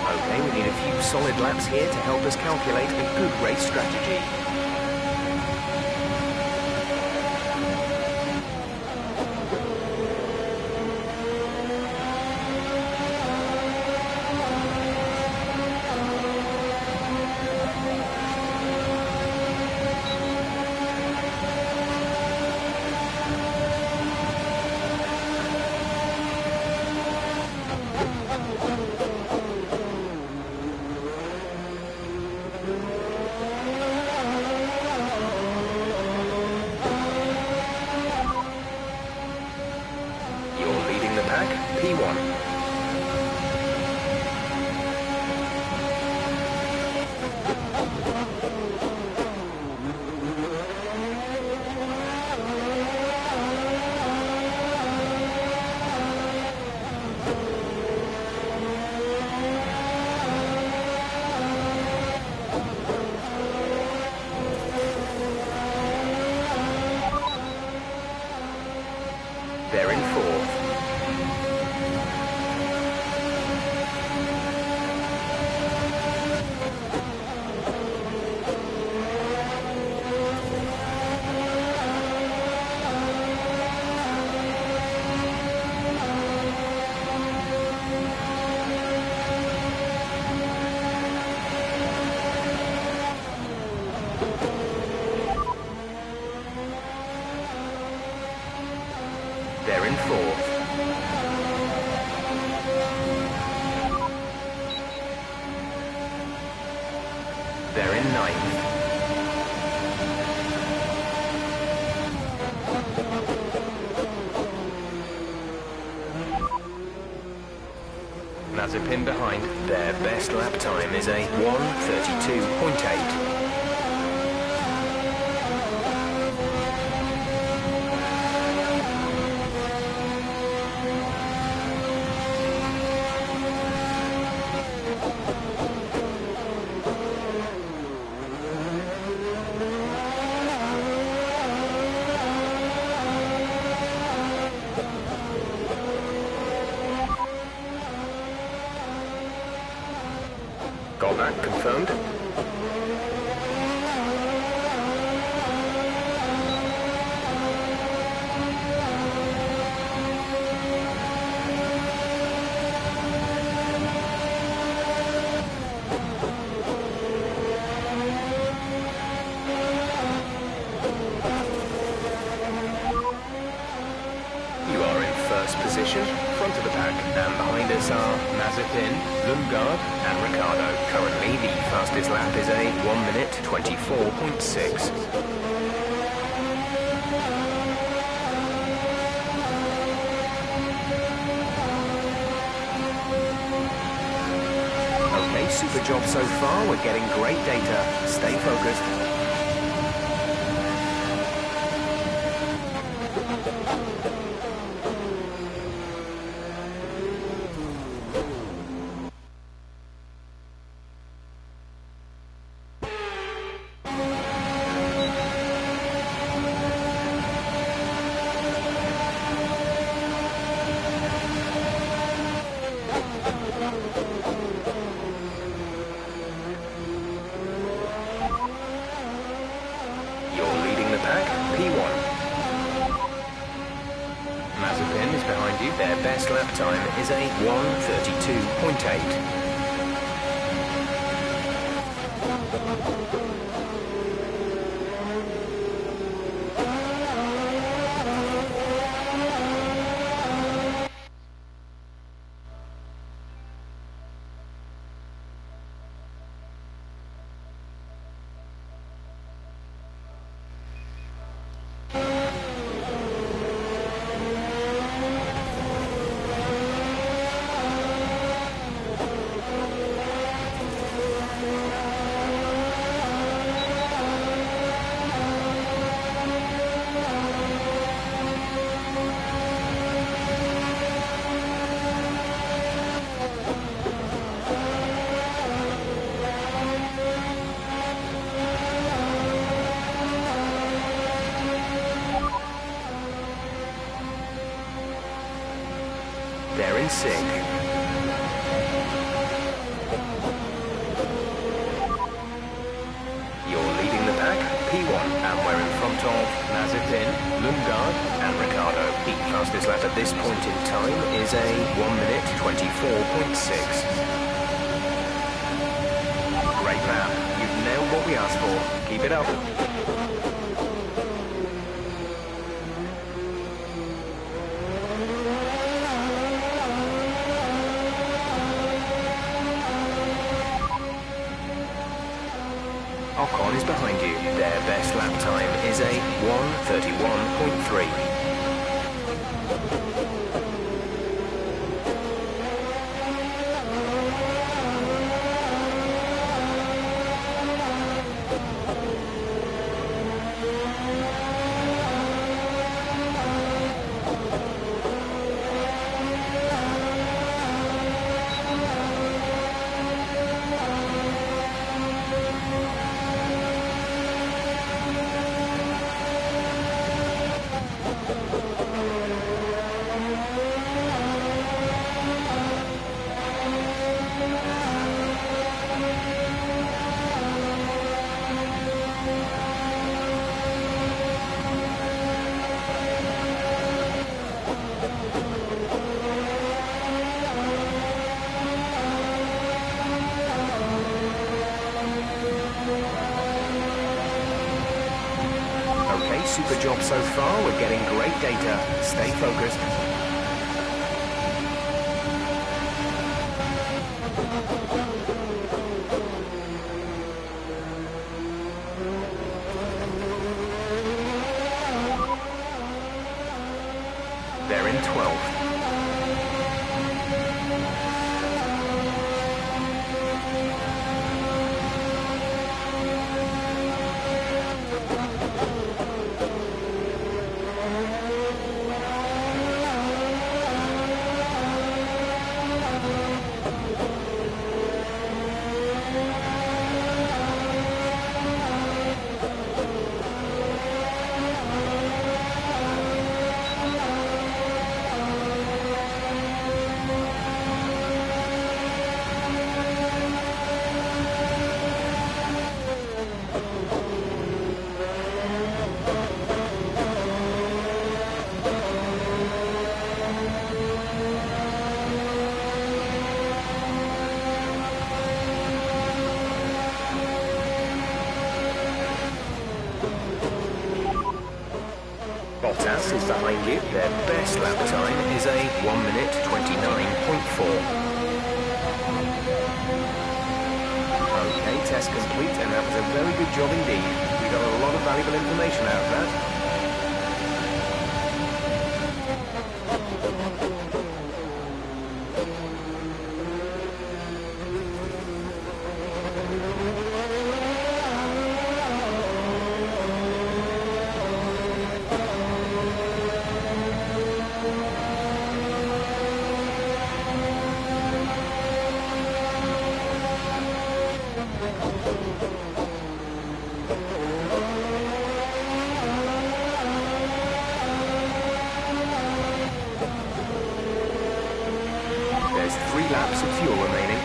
Okay, we need a few solid laps here to help us calculate a good race strategy. P1. They're in fourth. They're in fourth. They're in ninth. Mazepin behind. Their best lap time is a 1:32.8. Got that confirmed. You are in first position, front of the pack, and behind us are Mazepin, Lundgaard, and Ricciardo. Currently, the fastest lap is a 1:24.6. Okay, super job so far. We're getting great data. Stay focused. P1. Mazepin is behind you. Their best lap time is a 1:32.8. They're in sync. fastest lap at this point in time is a 1 minute 24.6. Great lap. You've nailed what we asked for. Keep it up. Ocon is behind you. Their best lap time is a 1:31.3. Super job so far. We're getting great data. Stay focused. They're in 12th. Bottas is behind you. Their best lap time is a 1 minute 29.4. Okay, test complete, and that was a very good job indeed. We got a lot of valuable information out of that. There's 3 laps of fuel remaining.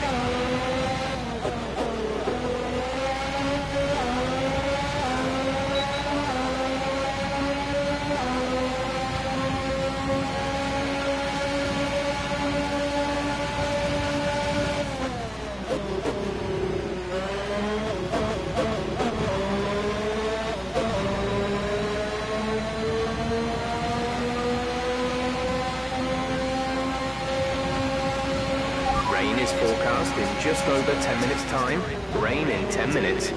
Rain is forecast in just over 10 minutes' time. Rain in 10 minutes.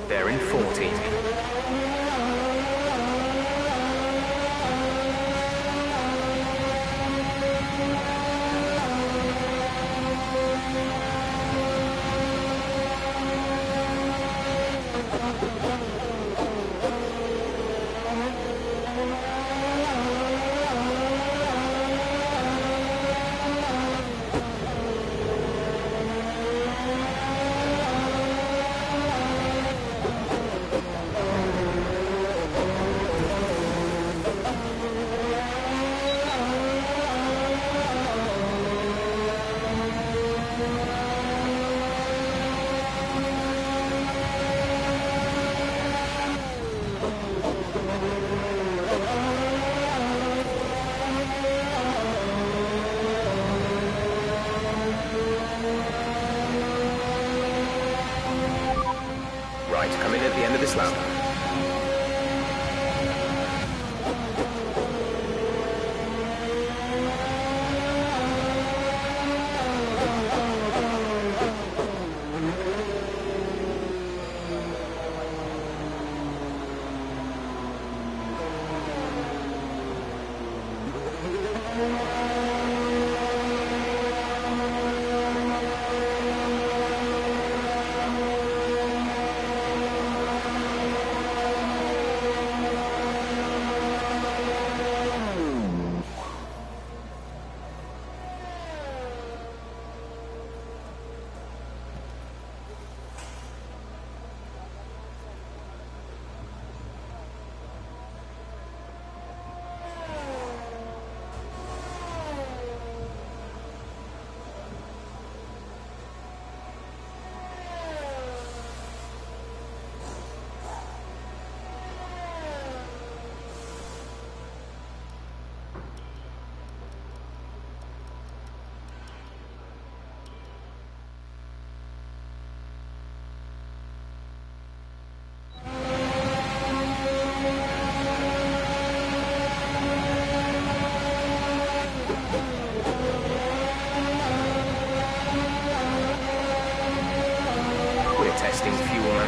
They're in 14th.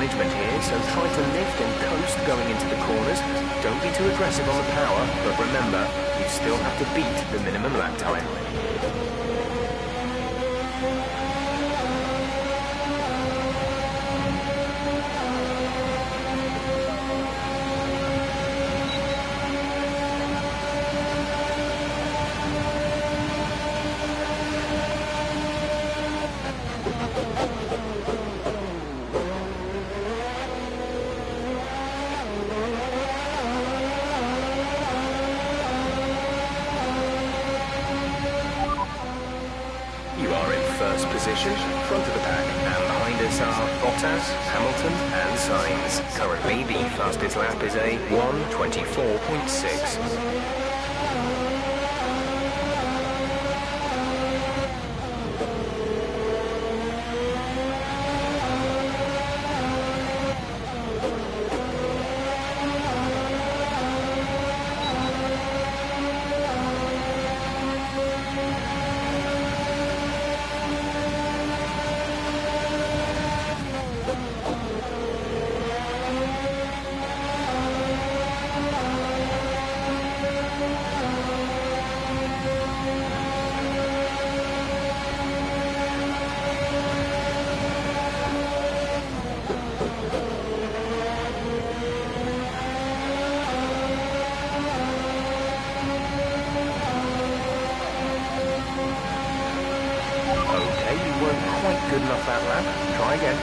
management here, so try to lift and coast going into the corners. Don't be too aggressive on the power, but remember, you still have to beat the minimum lap time. First position, front of the pack, and behind us are Bottas, Hamilton and Sainz. Currently the fastest lap is a 1:24.6. Quite good enough that lap. Try again.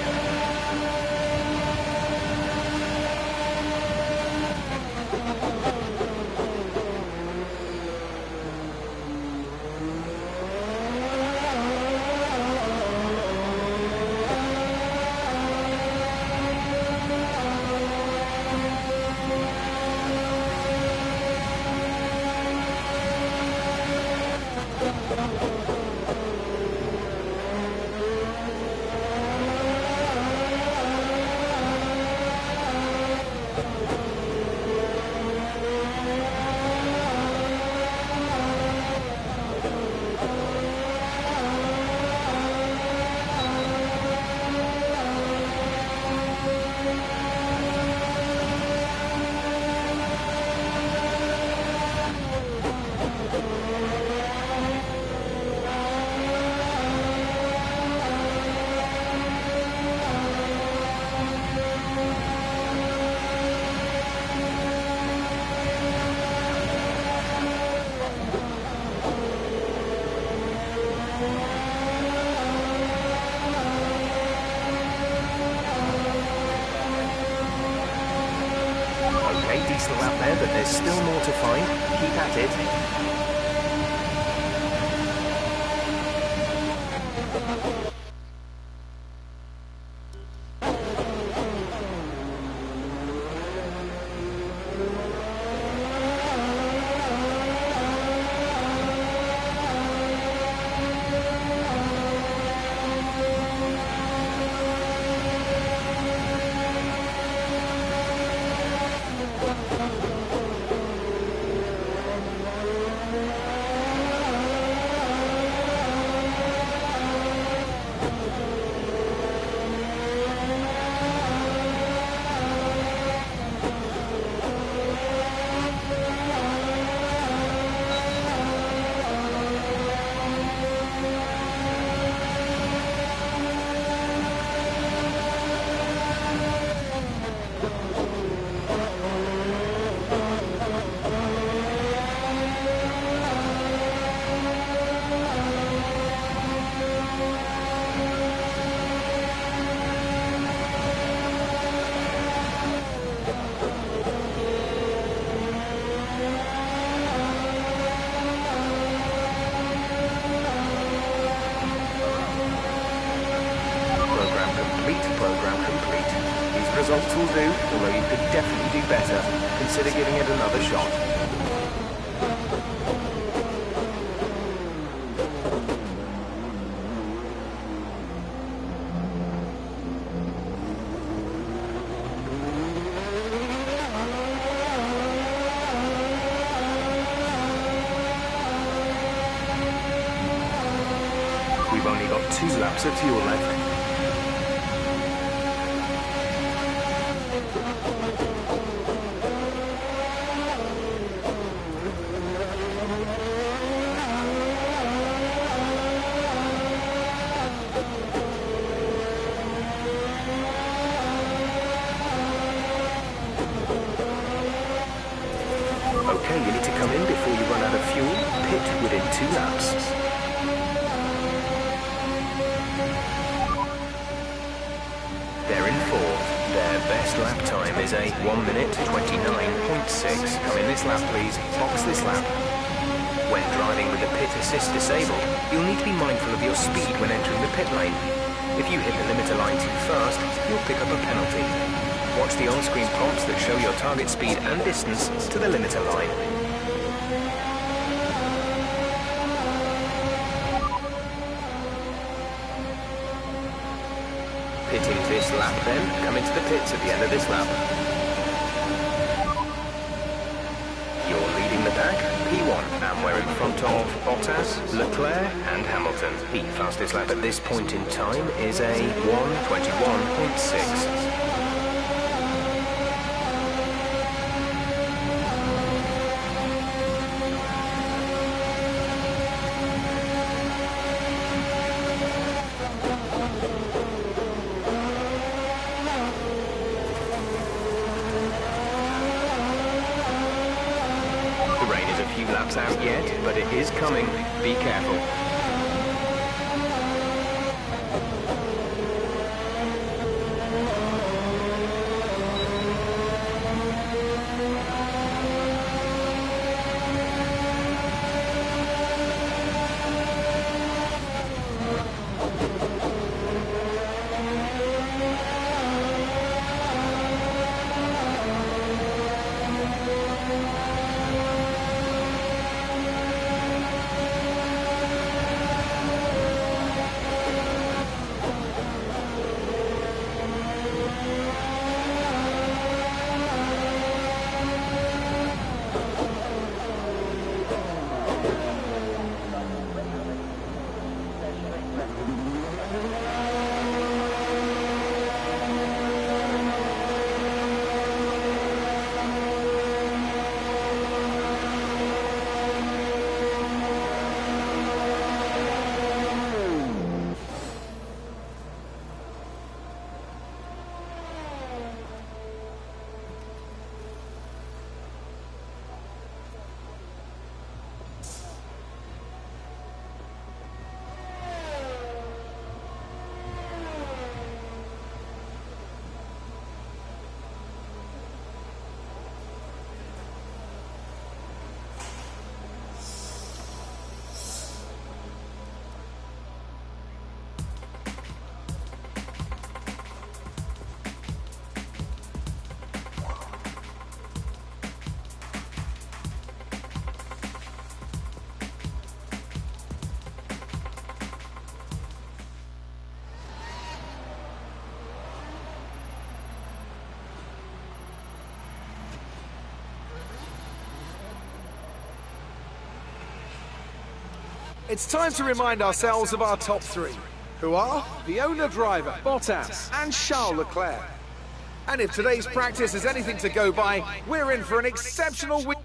Decent lap there, but there's still more to find. Keep at it. Results will do, although you could definitely do better. Consider giving it another shot. We've only got 2 laps of fuel left. Okay, you need to come in before you run out of fuel. Pit within 2 laps. They're in 4th. Their best lap time is a 1 minute 29.6. Come in this lap, please. Box this lap. When driving with the pit assist disabled, you'll need to be mindful of your speed when entering the pit lane. If you hit the limiter line too fast, you'll pick up a penalty. Watch the on-screen prompts that show your target speed and distance to the limiter line. Pitting this lap then, come into the pits at the end of this lap. You're leading the pack, P1, and we're in front of Bottas, Leclerc and Hamilton. The fastest lap at this point in time is a 1:21.6. Laps out yet, but it is coming. Be careful. It's time to remind ourselves of our top 3, who are the owner-driver, Bottas, and Charles Leclerc. And if today's practice is anything to go by, we're in for an exceptional week.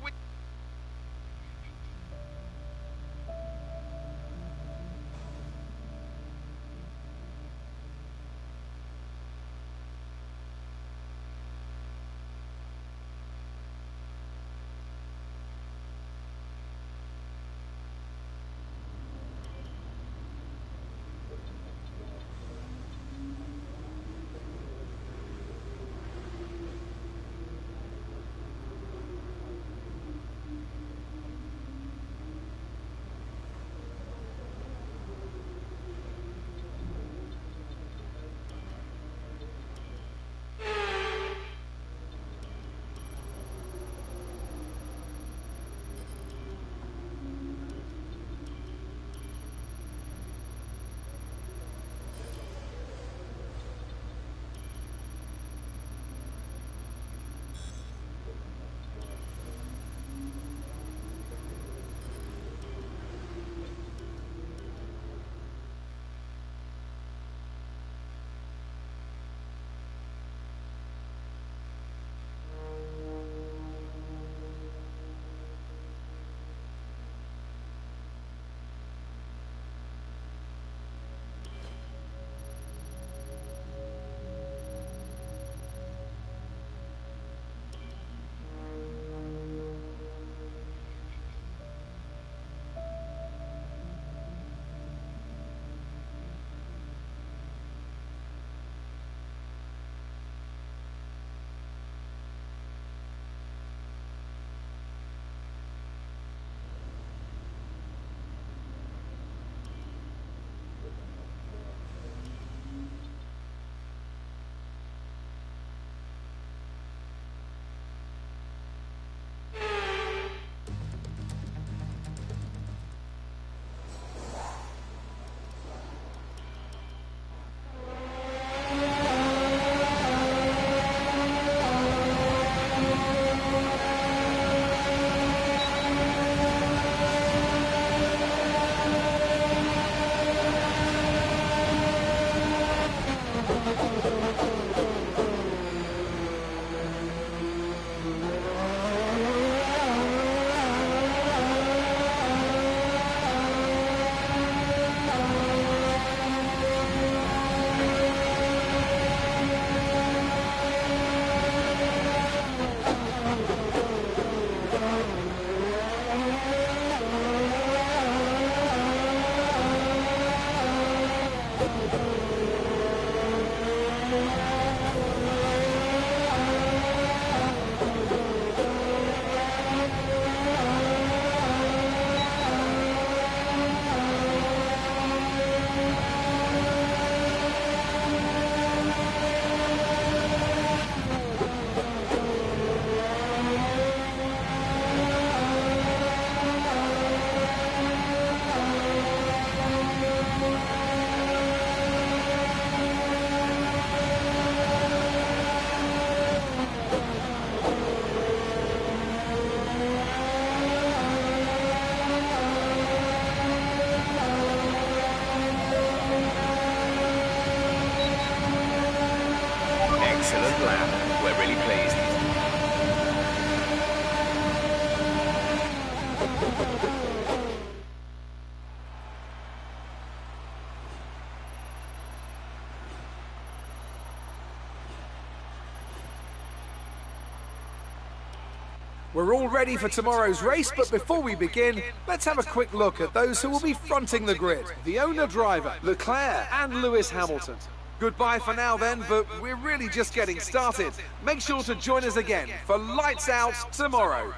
We're all ready for tomorrow's race, but before we begin, let's have a quick look at those who will be fronting the grid. The owner-driver, Leclerc and Lewis Hamilton. Goodbye for now then, but we're really just getting started. Make sure to join us again for Lights Out tomorrow.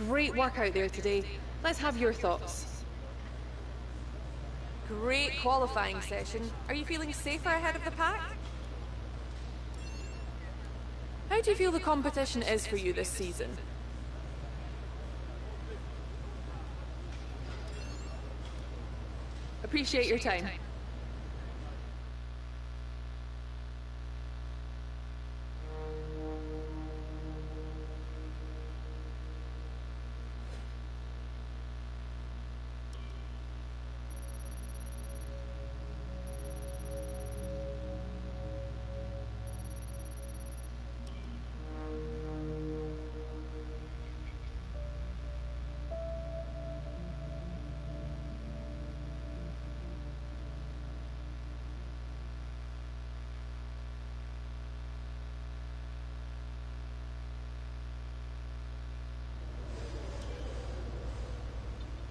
Great work out there today. Let's have your thoughts. Great qualifying session. Are you feeling safer ahead of the pack? How do you feel the competition is for you this season? Appreciate your time.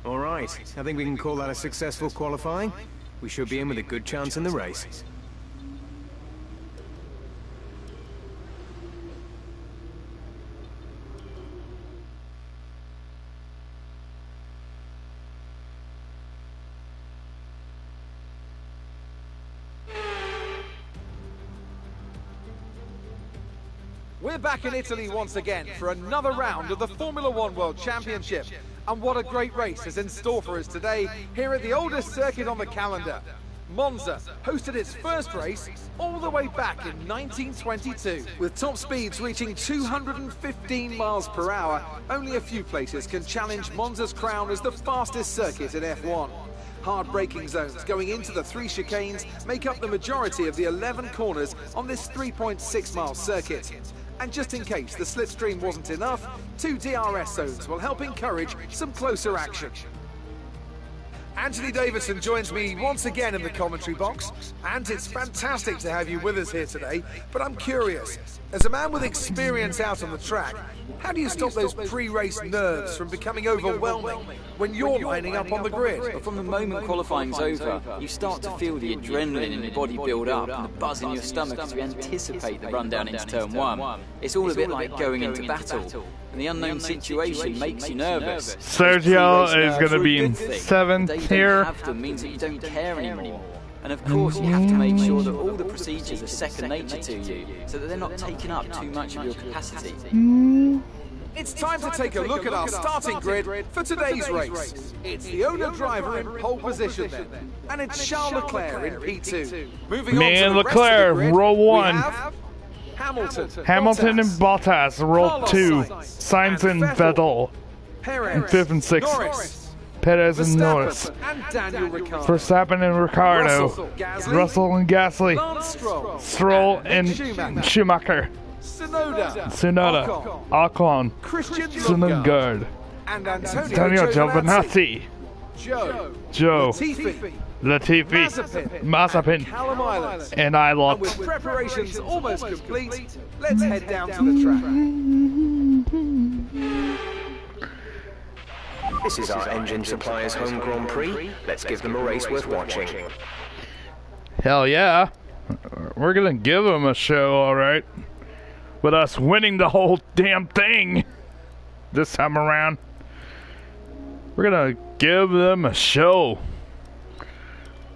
All right, I think we can call that a successful qualifying. We should be in with a good chance in the race. We're back in Italy once again for another round of the Formula One World Championship. And what a great race is in store for us today here at the oldest circuit on the calendar. Monza hosted its first race all the way back in 1922. With top speeds reaching 215 miles per hour, only a few places can challenge Monza's crown as the fastest circuit in F1. Hard braking zones going into the 3 chicanes make up the majority of the 11 corners on this 3.6-mile circuit. And just in case the slipstream wasn't enough, 2 DRS zones will help encourage some closer action. Anthony Davidson joins me once again in the commentary box, and it's fantastic to have you with us here today, but I'm curious, as a man with experience out on the track, how do you stop those pre-race nerves from becoming overwhelming when you're lining up on the grid? But from the moment qualifying's over, you start to feel the adrenaline in your body build up and the buzz in your stomach as we anticipate the run down into turn 1. It's all a bit like going into battle, and the unknown situation makes you nervous. Sergio is going to be in 7th here. Have them means that you don't care anymore. And of course you have to make sure that all the procedures are second nature to you, so that they're not taking up too much of your capacity. It's time to take a look at our starting grid for today's race. It's the owner-driver in pole position then, and it's Charles Leclerc in P2. Moving on to the Leclerc, rest of the grid, row 1. we have Hamilton and Bottas, row 2. Sainz and Vettel, in 5th and 6th. Norris, Perez and Norris. and Daniel Ricciardo. Verstappen and Ricardo. Russell and Gasly. Lance Stroll and Schumacher. Tsunoda. Ocon. Christian Sundergaard. and Antonio Giovinazzi. Joe. Latifi. Mazepin. Callum Island. And Ilott. With preparations almost complete, let's head down to the track. This is our engine supplier's home Grand Prix. Let's give them a race worth watching. Hell yeah. We're gonna give them a show, alright. With us winning the whole damn thing this time around. We're gonna give them a show.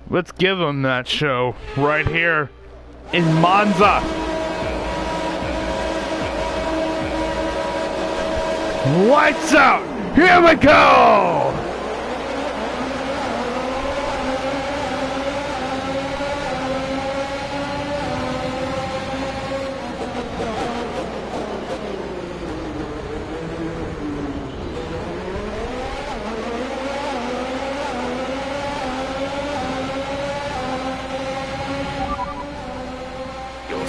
Let's give them that show right here in Monza. Lights out! Here we go!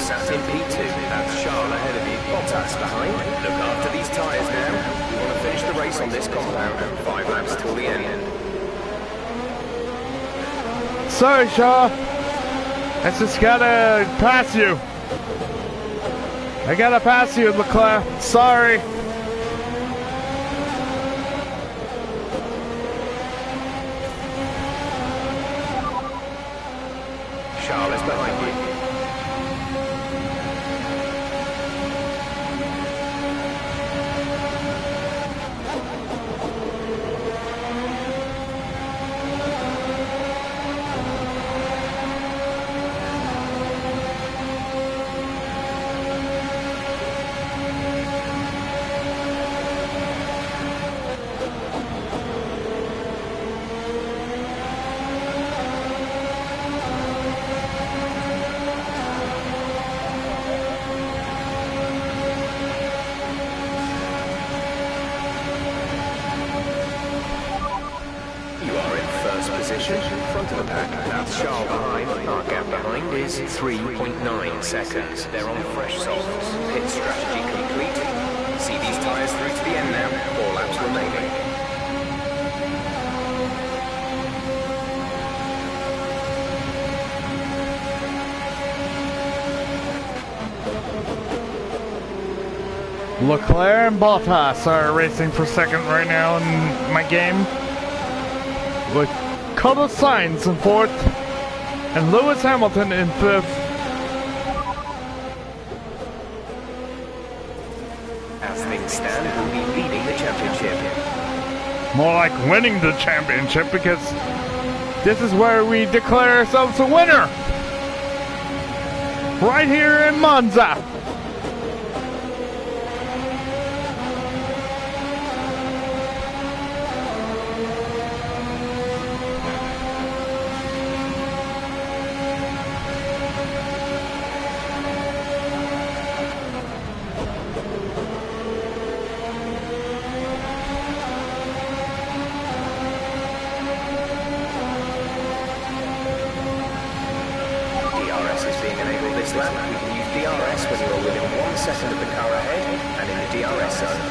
sat in P2. That's Charles ahead of you. Bottas behind. Look after these tyres now. We want to finish the race on this compound. 5 laps till the end. Sorry, Shaw. I just gotta pass you. I gotta pass you, Leclerc. Sorry. Charles is behind you. Position, front of the pack, that's Charles behind. Our gap behind is 3.9 seconds. They're on fresh softs. Pit strategy complete. See these tyres through to the end now. 4 laps remaining. Leclerc and Bottas are racing for second right now in my game, with Carlos Sainz in fourth and Lewis Hamilton in fifth. As things stand, we'll be leading the championship. More like winning the championship, because this is where we declare ourselves a winner. Right here in Monza. This lap, we can use DRS when you are within 1 second of the car ahead and in the DRS zone.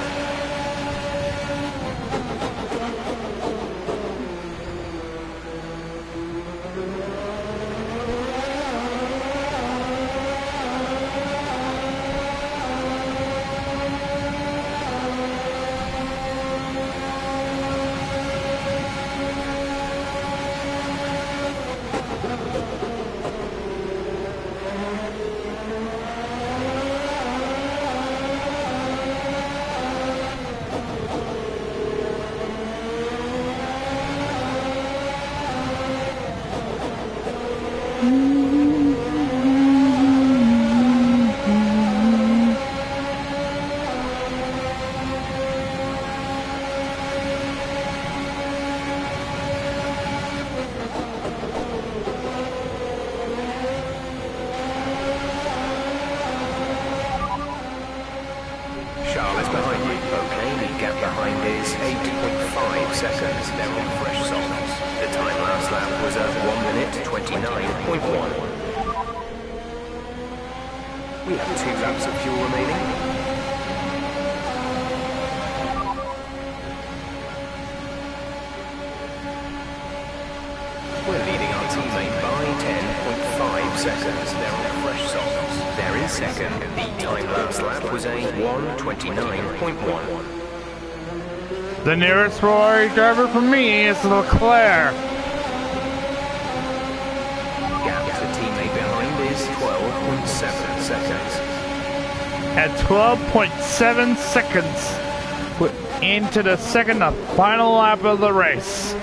Charles is behind you. Okay, the gap behind is 8.5 seconds. They're on fresh softs. The time last lap was at 1 minute 29.1. We have 2 laps of fuel remaining. We're leading our teammate by 10.5 seconds. They're on fresh softs. They're in second. The time last lap was a 1:29.1. The nearest Ferrari driver for me is Leclerc. Gap to teammate behind is 12.7 seconds. At 12.7 seconds, we're into the second and final lap of the race.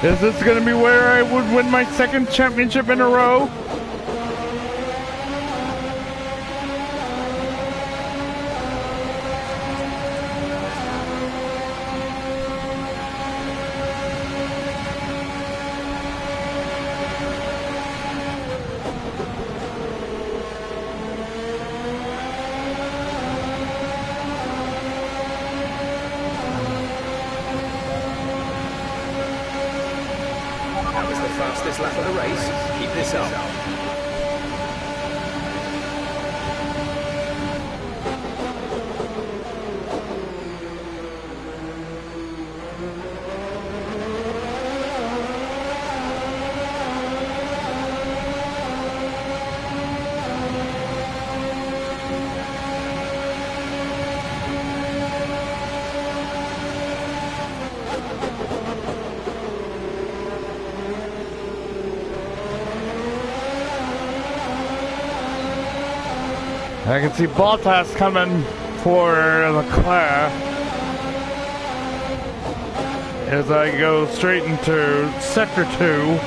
Is this going to be where I would win my second championship in a row? That was the fastest lap of the race. Keep this up. I can see Bottas coming for Leclerc as I go straight into Sector 2.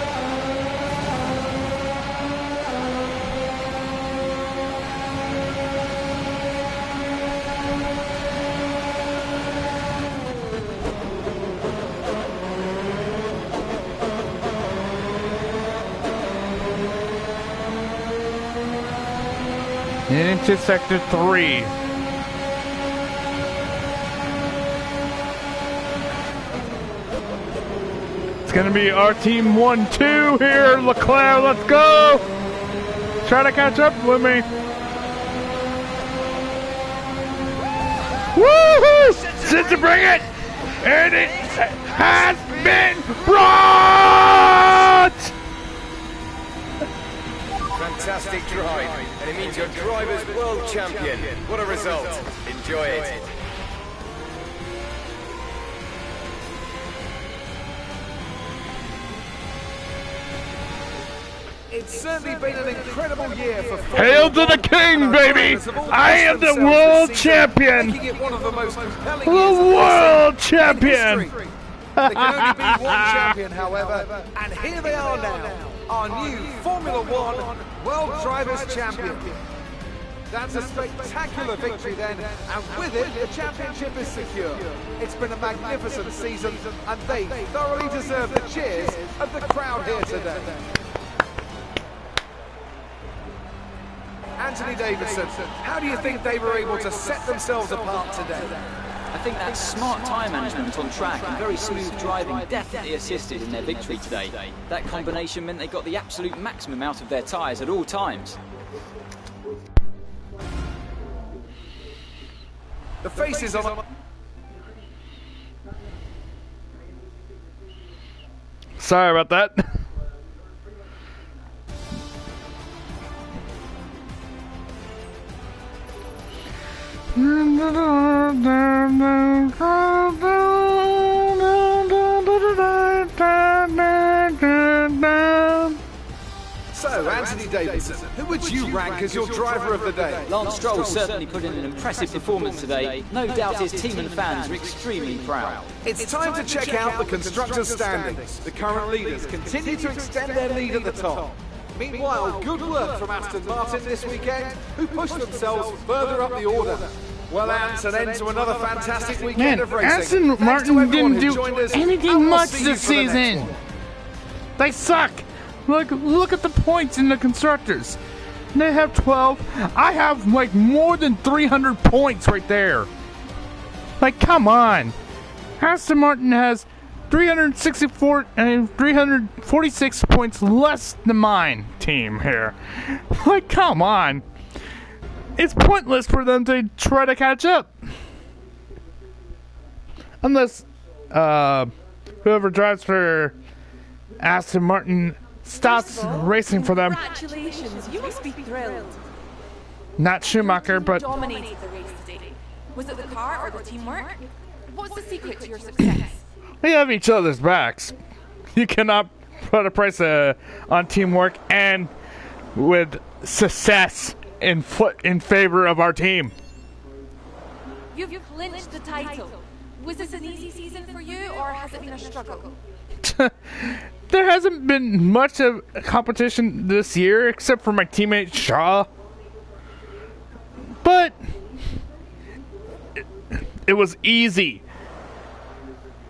Into Sector 3. It's gonna be our team 1-2 here, Leclerc, let's go! Try to catch up with me. Woohoo! Sit to bring it! And it has been brought! Fantastic drive, and it means your driver's world champion. What a result. Enjoy it. It's certainly been an incredible year for Hail to the king, baby! I am the world champion! Making it one of the most compelling The years of world racing in champion! history. There can only be one champion, however, and here they are now, our new Formula One World Drivers' Champion. That's a spectacular victory then, and with it, the championship is secure. It's been a magnificent season, and they thoroughly deserve the cheers of the crowd here today. Anthony Davidson, how do you think they were able to set themselves apart today? I think that smart tyre management on track and very smooth driving definitely assisted in their victory today. That combination meant they got the absolute maximum out of their tyres at all times. The faces on... Sorry about that. So, Anthony Davidson, who would you rank as your driver of the day? Lance Stroll certainly put in an impressive performance today. No doubt his team and fans are extremely proud. It's time to check out the constructors' standings. The current leaders continue to extend their lead at the top. Meanwhile, good work from Aston Martin this weekend, who pushed themselves further up the order. Well, Ants, an end to another fantastic weekend of racing. Aston Martin didn't do anything much this season. They suck. Look at the points in the constructors. They have 12. I have like more than 300 points right there. Like, come on. Aston Martin has 364 and 346 points less than mine team here. Like, come on. It's pointless for them to try to catch up. Unless whoever drives for Aston Martin stops racing for them. Congratulations, you must be thrilled. Not Schumacher, but Dominated the race today. Was it the car or the teamwork? What's the secret to your success? we have each other's backs. You cannot put a price on teamwork and with success in favor of our team. You've clinched the title. Was this an easy season for you, or has it been a struggle? There hasn't been much of a competition this year, except for my teammate Shaw. But it was easy.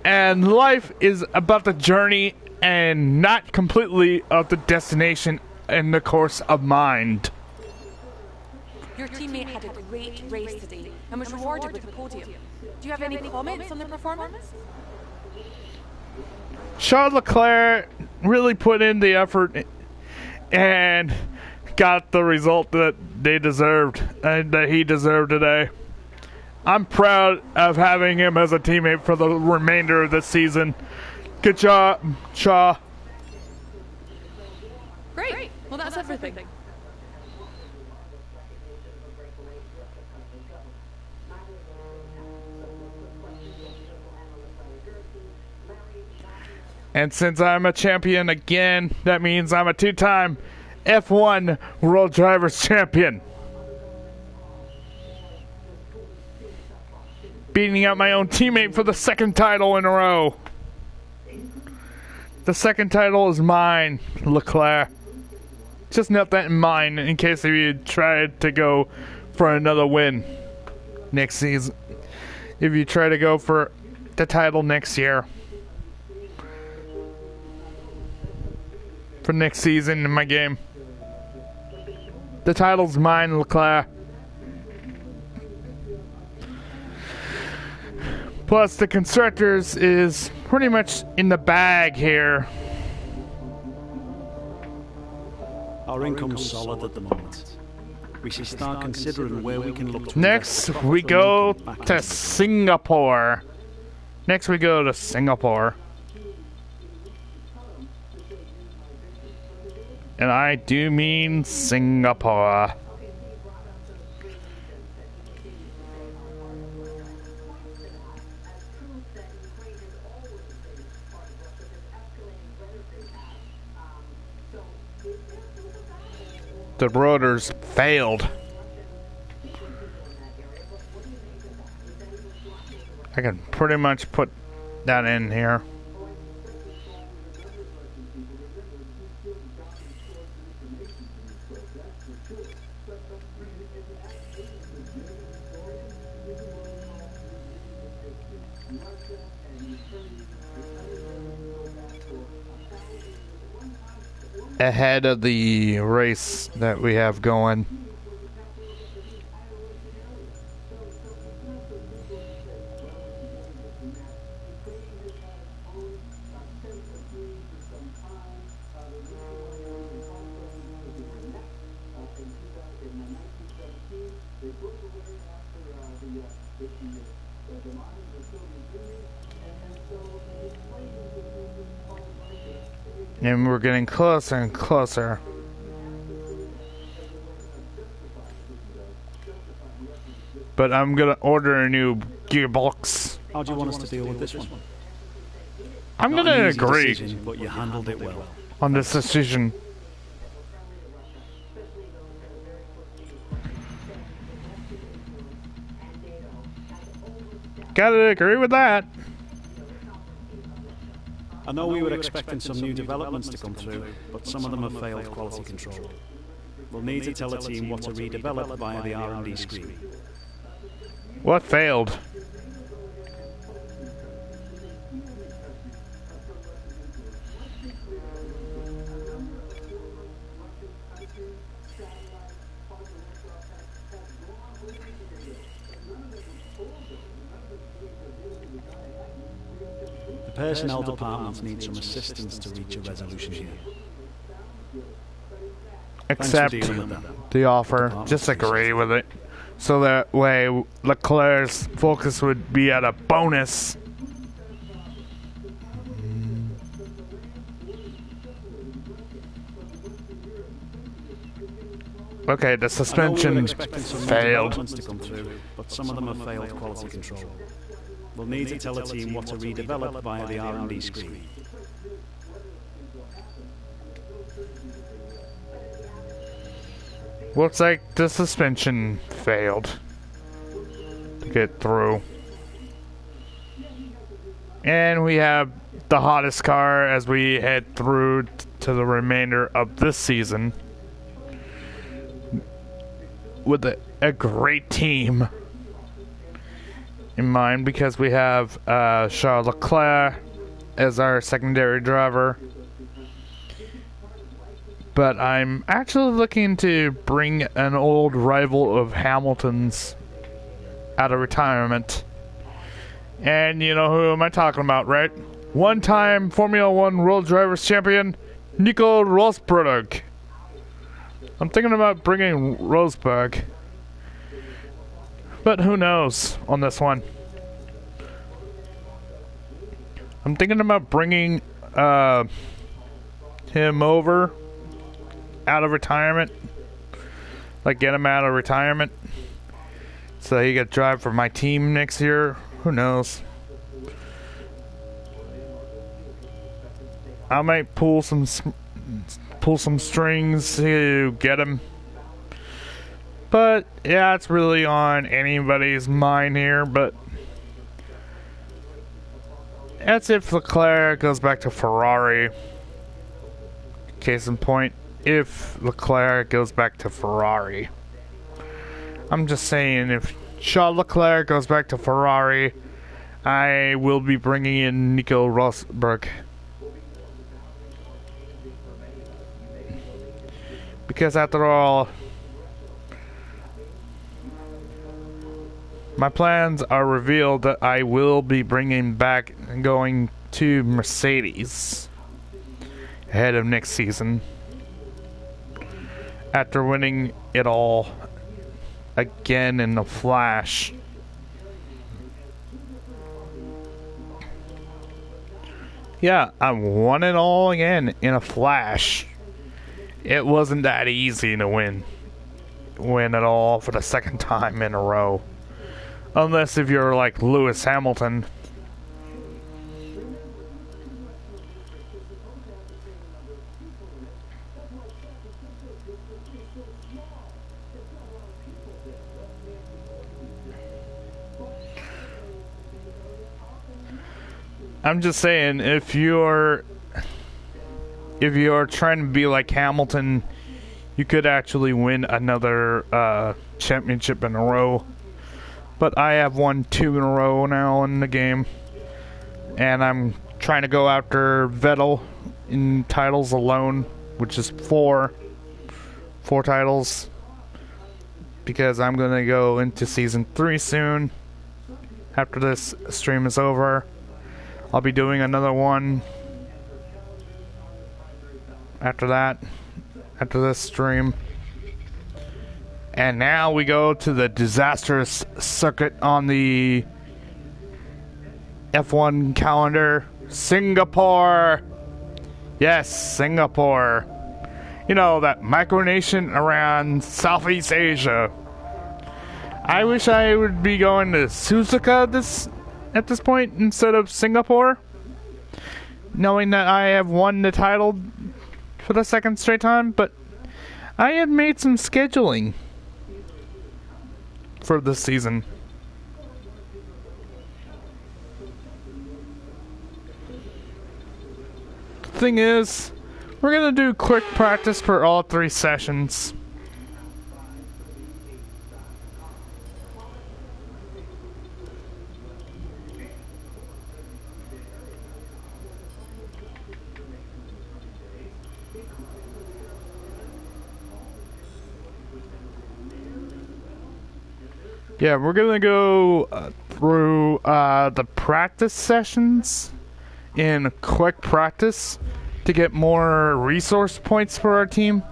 And life is about the journey and not completely of the destination in the course of mind. Your teammate had a great race today and was rewarded with a podium. Do you have any comments on the performance? Charles Leclerc really put in the effort and got the result that they deserved and that he deserved today. I'm proud of having him as a teammate for the remainder of the season. Good job, Shaw. Great. Well, that's everything. And since I'm a champion again, that means I'm a two-time F1 World Drivers Champion. Beating out my own teammate for the second title in a row. The second title is mine, Leclerc. Just note that in mind in case if you try to go for another win next season. If you try to go for the title next year. For next season in my game. The title's mine, Leclerc. Plus, the Constructors is pretty much in the bag here. Our income's solid at the moment. We should start considering where we can look to. Next, we go to Singapore. Next, we go to Singapore. And I do mean Singapore. The rotors failed. I can pretty much put that in here. Ahead of the race that we have going. And we're getting closer and closer. But I'm gonna order a new gearbox. How do you want us to deal with this one? I'm gonna agree Decision, but you handled it well. on this decision. Gotta agree with that. I know we were expecting some new developments to come through, but some of them have failed quality control. We'll need to tell the team what to redevelop via the R&D screen. What failed? The personnel departments need some assistance to reach a resolution here. Accept the offer. Just agree with it. So that way Leclerc's focus would be at a bonus. Okay, the suspension failed. To come through, but some of them have failed quality control. We'll need to tell the team what to redevelop via the R&D screen. Looks like the suspension failed to get through. And we have the hottest car as we head through to the remainder of this season. With a great team in mind, because we have Charles Leclerc as our secondary driver. But I'm actually looking to bring an old rival of Hamilton's out of retirement. And you know who am I talking about, right? one-time Formula One World Drivers Champion, Nico Rosberg. I'm thinking about bringing Rosberg, but who knows on this one. I'm thinking about bringing him over out of retirement, like get him out of retirement so he could drive for my team next year. Who knows? I might pull some strings to get him, but yeah, it's really on anybody's mind here. But that's if Leclerc goes back to Ferrari. Case in point, if Leclerc goes back to Ferrari. I'm just saying, if Charles Leclerc goes back to Ferrari, I will be bringing in Nico Rosberg. Because after all, my plans are revealed that I will be bringing back and going to Mercedes ahead of next season, after winning it all again in the Flash. Yeah, I won it all again in a Flash. It wasn't that easy to win it all for the second time in a row. Unless if you're like Lewis Hamilton. I'm just saying, if you're trying to be like Hamilton, you could actually win another championship in a row. But I have won 2 in a row now in the game, and I'm trying to go after Vettel in titles alone, which is 4 titles, because I'm gonna go into season 3 soon. After this stream is over, I'll be doing another one after that, after this stream. And now we go to the disastrous circuit on the F1 calendar, Singapore. Yes, Singapore. You know, that micronation around Southeast Asia. I wish I would be going to Suzuka at this point instead of Singapore, knowing that I have won the title for the second straight time, but I have made some scheduling for this season. Thing is, we're gonna do quick practice for all 3 sessions. Yeah, we're gonna go through the practice sessions in quick practice to get more resource points for our team.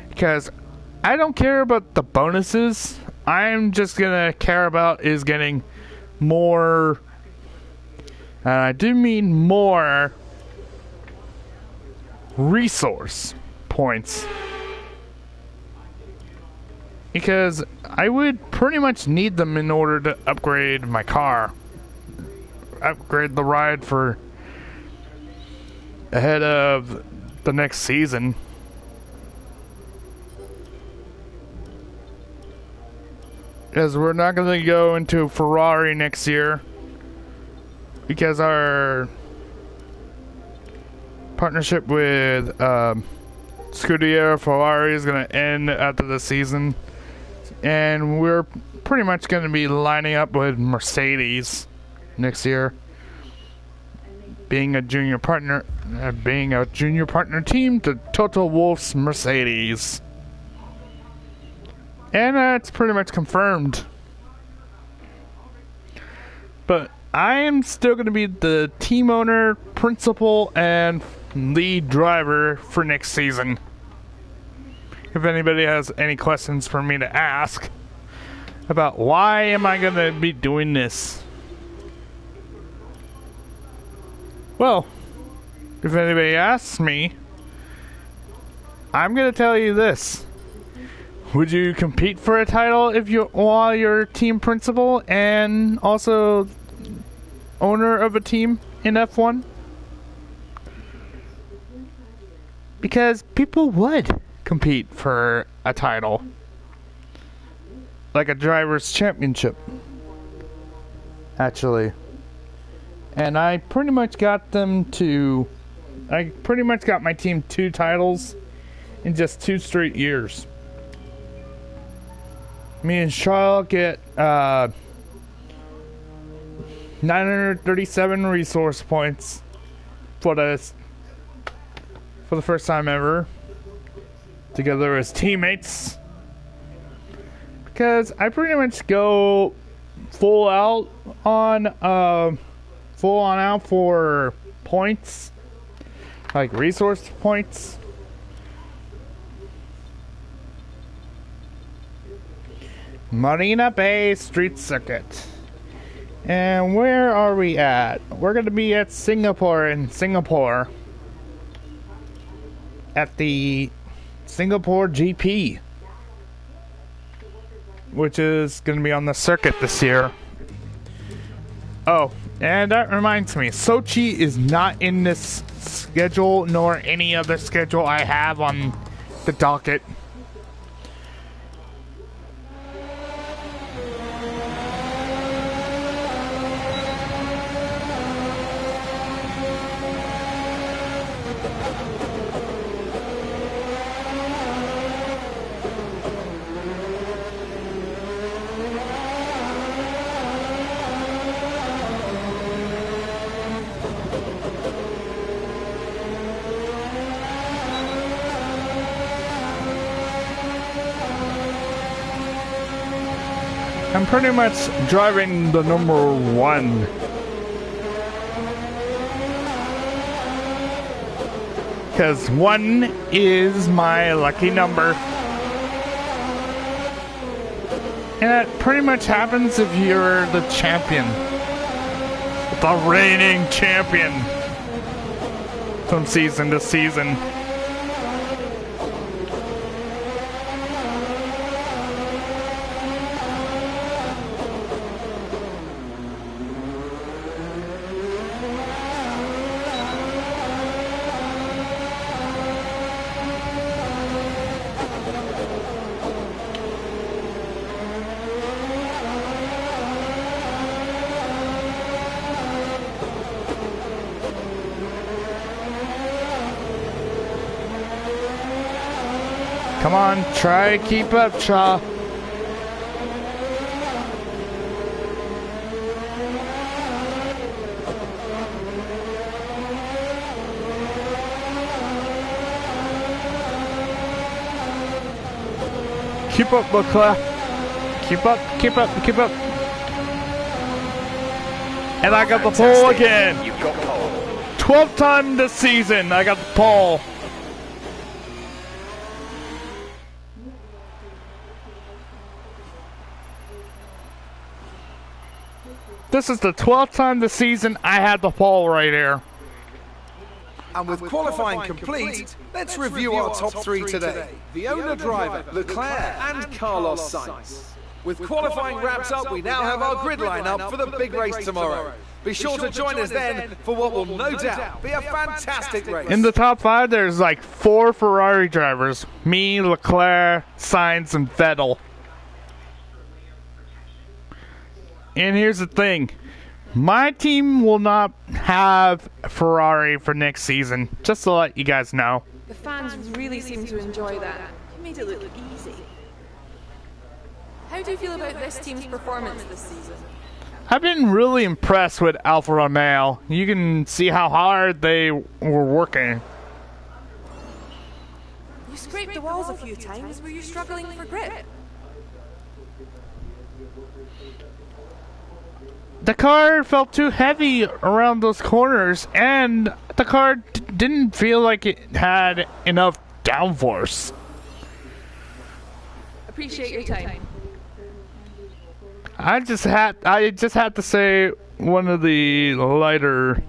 Because I don't care about the bonuses. I'm just gonna care about is getting more, and I do mean more, resource points. Because I would pretty much need them in order to upgrade my car. Upgrade the ride for ahead of the next season. Because we're not going to go into Ferrari next year. Because our partnership with Scuderia Ferrari is going to end after the season. And we're pretty much going to be lining up with Mercedes next year, being a junior partner team to Toto Wolff's Mercedes. And that's pretty much confirmed. But I am still going to be the team owner, principal, and lead driver for next season. If anybody has any questions for me to ask about why am I going to be doing this. Well, if anybody asks me, I'm going to tell you this. Would you compete for a title if while you're team principal and also owner of a team in F1? Because people would compete for a title, like a driver's championship, actually. And I pretty much got my team 2 titles in just 2 straight years. Me and Charles get 937 resource points for the first time ever, together as teammates, because I pretty much go full on out for points, like resource points. Marina Bay Street Circuit. And where are we at? We're going to be at Singapore, at the Singapore GP, which is going to be on the circuit this year. Oh, and that reminds me, Sochi is not in this schedule, nor any other schedule I have on the docket. I'm pretty much driving the number 1. Because 1 is my lucky number. And that pretty much happens if you're the champion. The reigning champion. From season to season. Come on, try to keep up, Cha. Keep up, Leclerc. Keep up, keep up, keep up. And I got the pole again. You've got pole. 12th time this season, I got the pole. This is the 12th time this season I had the pole right here. And with qualifying complete, let's review our top 3 today. The owner-driver, Leclerc and Carlos Sainz. With qualifying wrapped up, we now have our grid lineup for the big race tomorrow. Be sure to join us then for what will no doubt be a fantastic race. In the top 5, there's like 4 Ferrari drivers. Me, Leclerc, Sainz, and Vettel. And here's the thing. My team will not have Ferrari for next season. Just to let you guys know. The fans really seem to enjoy that. You made it look easy. How do you feel about this team's performance this season? I've been really impressed with Alfa Romeo. You can see how hard they were working. You scraped the walls a few times. Were you struggling for grip? the car felt too heavy around those corners, and the car didn't feel like it had enough downforce. Appreciate your time. I just had to say one of the lighter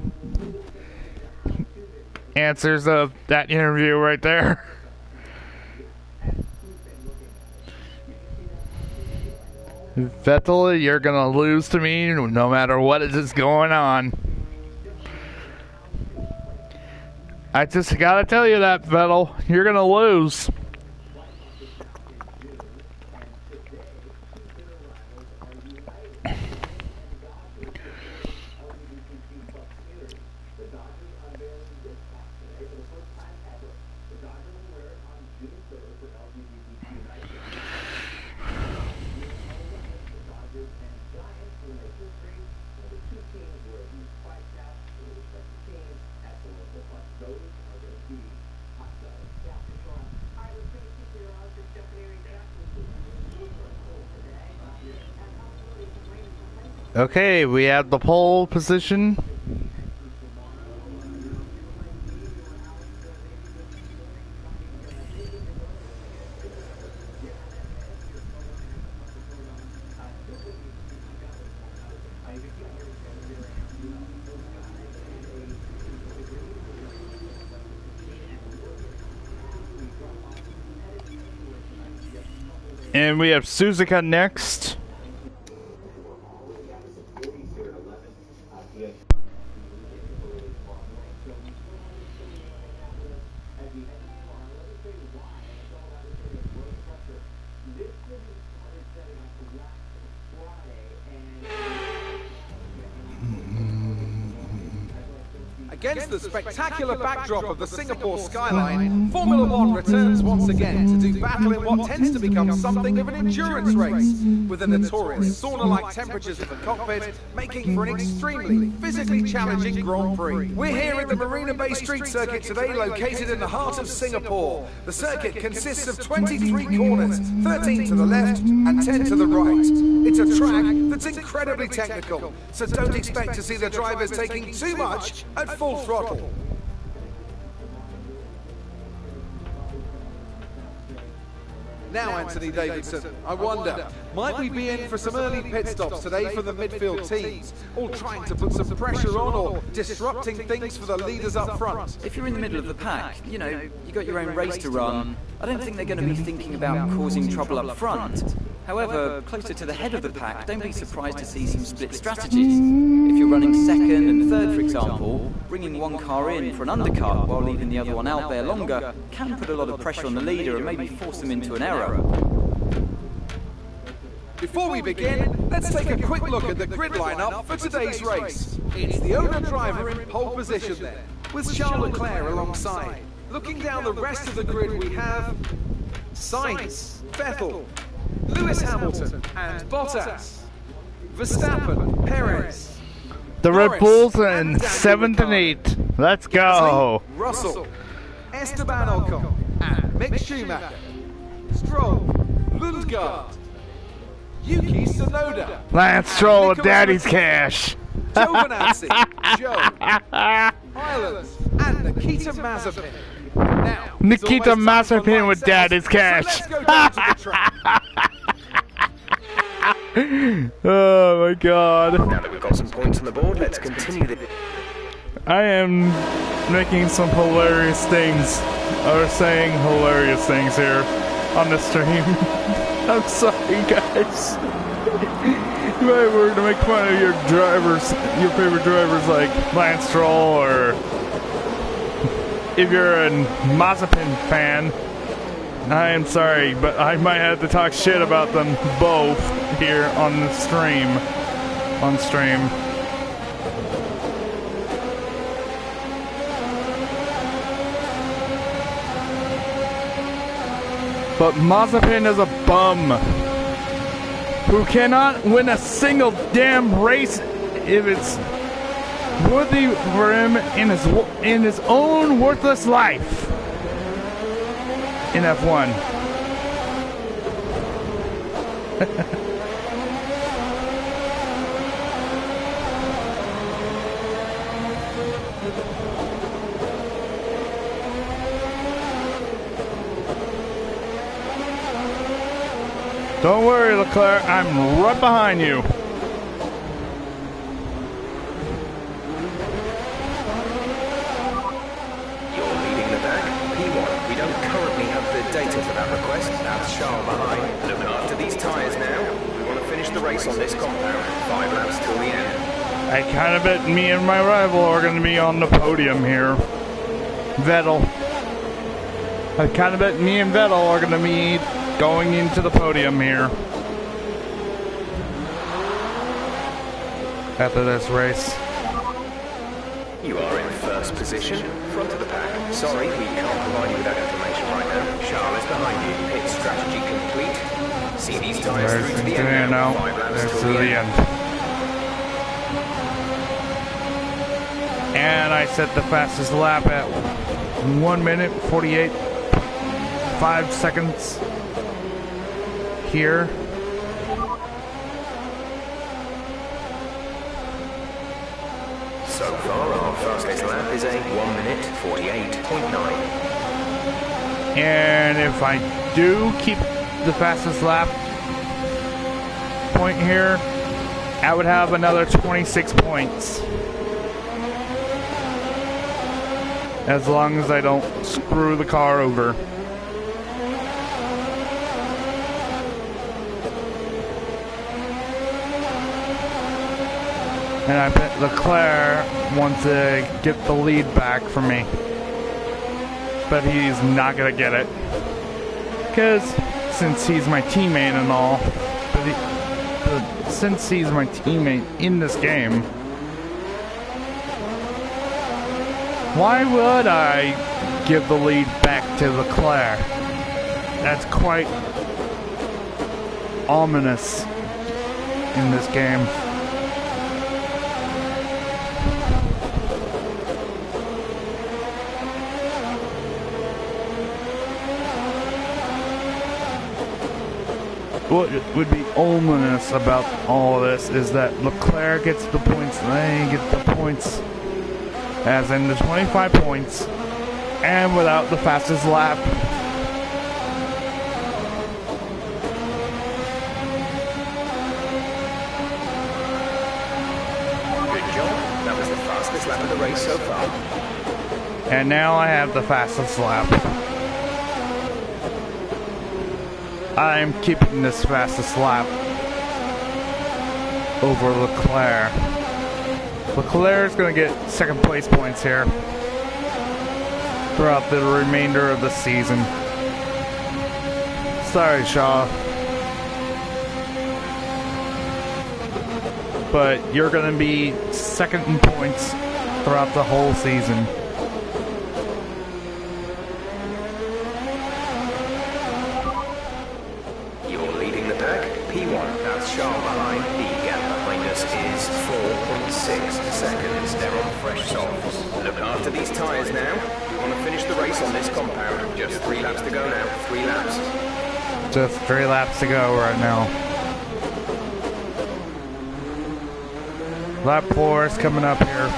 answers of that interview right there. Vettel, you're gonna lose to me no matter what is going on. I just gotta tell you that, Vettel. You're gonna lose. Okay, we have the pole position. And we have Suzuka next. Against the spectacular backdrop of the Singapore skyline, Formula One returns once again to do battle in what tends to become something of an endurance race, with the notorious sauna-like temperatures of the cockpit making for an extremely physically challenging Grand Prix. We're here at the Marina Bay Street Circuit today, located in the heart of Singapore. The circuit consists of 23 corners, 13 to the left and 10 to the right. It's a track that's incredibly technical, so don't expect to see the drivers taking too much at full throttle. Now, Anthony Davidson, I wonder, might we be in for some early pit stops today for the midfield teams, all trying to put some pressure on or disrupting things for the leaders up front? If you're in the middle of the pack, you know, you got your own race to run. I don't think they're going to be thinking about causing trouble up front. However, closer to the head of the pack, don't be surprised to see some split strategies. If you're running second and third, for example, bringing one car in for an undercut while leaving the other one out there longer can put a lot of pressure on the leader and maybe force them into an error. Before we begin, let's take a quick look at the grid lineup for today's race. It's the owner-driver in pole position there, with Charles Leclerc alongside. Looking down the rest of the grid, we have Sainz, Vettel, Lewis Hamilton and Bottas, Verstappen, Perez, The Norris, Red Bulls in and Daniel 7th and Ricciardo, 8th. Let's go. Russell, Esteban Ocon, and Mick Schumacher, Stroll, Lundgaard, Yuki Tsunoda, Lance Stroll with Nicolas Daddy's Latifi, cash. Joe Venanzi, Joe, Ireland, and Nikita Mazepin. Now, it's Nikita always time for Mazepin with line Daddy's sets, cash. So let's go down to the track. Oh my god. Now that we've got some points on the board, let's continue the... I am making some hilarious things, or saying hilarious things here on the stream. I'm sorry, guys. You might were to make fun of your drivers, your favorite drivers like Lance Stroll, or if you're a Mazepin fan, I am sorry, but I might have to talk shit about them both here on the stream. On stream. But Mazepin is a bum who cannot win a single damn race if it's worthy for him in his own worthless life in F1. Don't worry, Leclerc. I'm right behind you. You're leading the pack. P1. We don't currently have the data for that request. That's Charles behind. Look after these tyres now. We want to finish the race on this compound. 5 laps till the end. I kind of bet me and my rival are going to be on the podium here. Vettel. I kind of bet me and Vettel are going to be going into the podium here. After this race. You are in first position, front of the pack. Sorry, we can't provide you with that information right now. Charles is behind you. Pit strategy complete. See these tyres through to the end now. 5 laps There's till to the end. And I set the fastest lap at 1 minute 48 5 seconds here. So far, our fastest lap is a 1 minute 48.9. And if I do keep the fastest lap point here, I would have another 26 points. As long as I don't screw the car over. And I bet Leclerc wants to get the lead back from me. But he's not going to get it. Because since he's my teammate and all, but since he's my teammate in this game, why would I give the lead back to Leclerc? That's quite ominous in this game. What would be ominous about all this is that Leclerc gets the points, they get the points, as in the 25 points, and without the fastest lap. Good job. That was the fastest lap of the race so far. And now I have the fastest lap. I'm keeping this fastest lap over Leclerc. Leclerc is going to get second place points here throughout the remainder of the season. Sorry, Shaw. But you're going to be second in points throughout the whole season. You're leading the pack. P1, that's Charles behind. The gap behind us is 4.6 seconds. They're on fresh softs. Look after these tyres now. We want to finish the race on this compound. Just 3 laps to go now. 3 laps. Just 3 laps to go right now. Lap 4 is coming up here.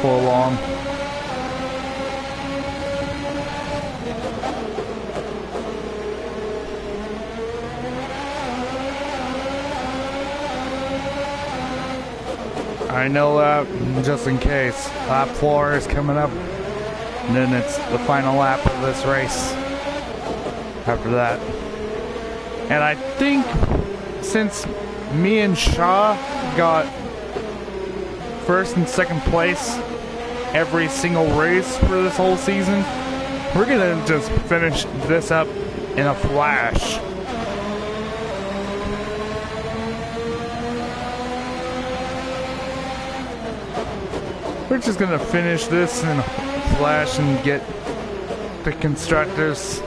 Full long. I know that just in case. Lap 4 is coming up. And then it's the final lap of this race. After that. And I think since me and Shaw got first and second place every single race for this whole season, we're gonna just finish this up in a flash. We're just gonna finish this in a flash and get the constructors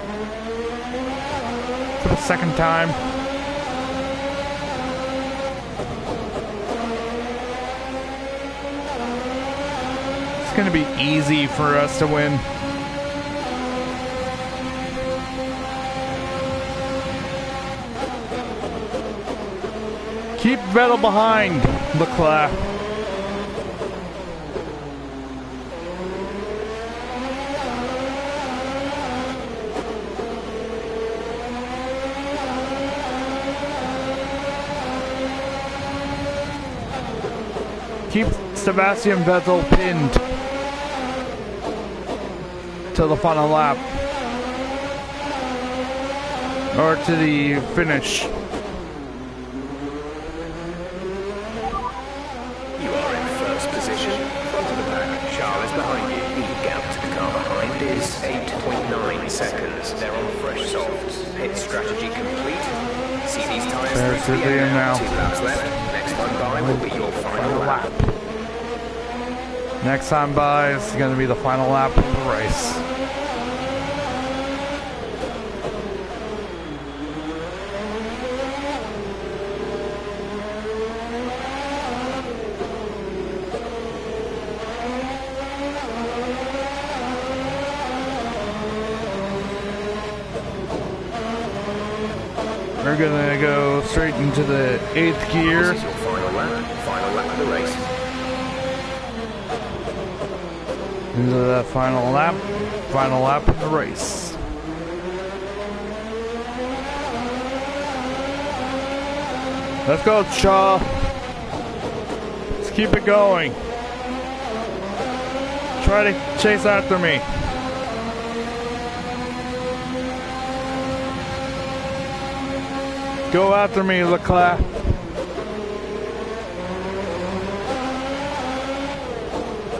for the second time. It's gonna be easy for us to win. Keep Vettel behind, Leclerc. keep Sebastian Vettel pinned to the final lap. Or to the finish. You are in first position, front of the pack. Charles is behind you. The gap to the car behind is 8.9 seconds. They're on fresh softs. Pit strategy complete. See these tyres There's through to the end. now. 2 laps left. Next one by will be your final lap. Next time by is going to be the final lap of the race. We're gonna go straight into the 8th gear. This is your final lap of the race. Into that final lap of the race. Let's go, Shaw. Let's keep it going. Try to chase after me. Go after me, Leclerc.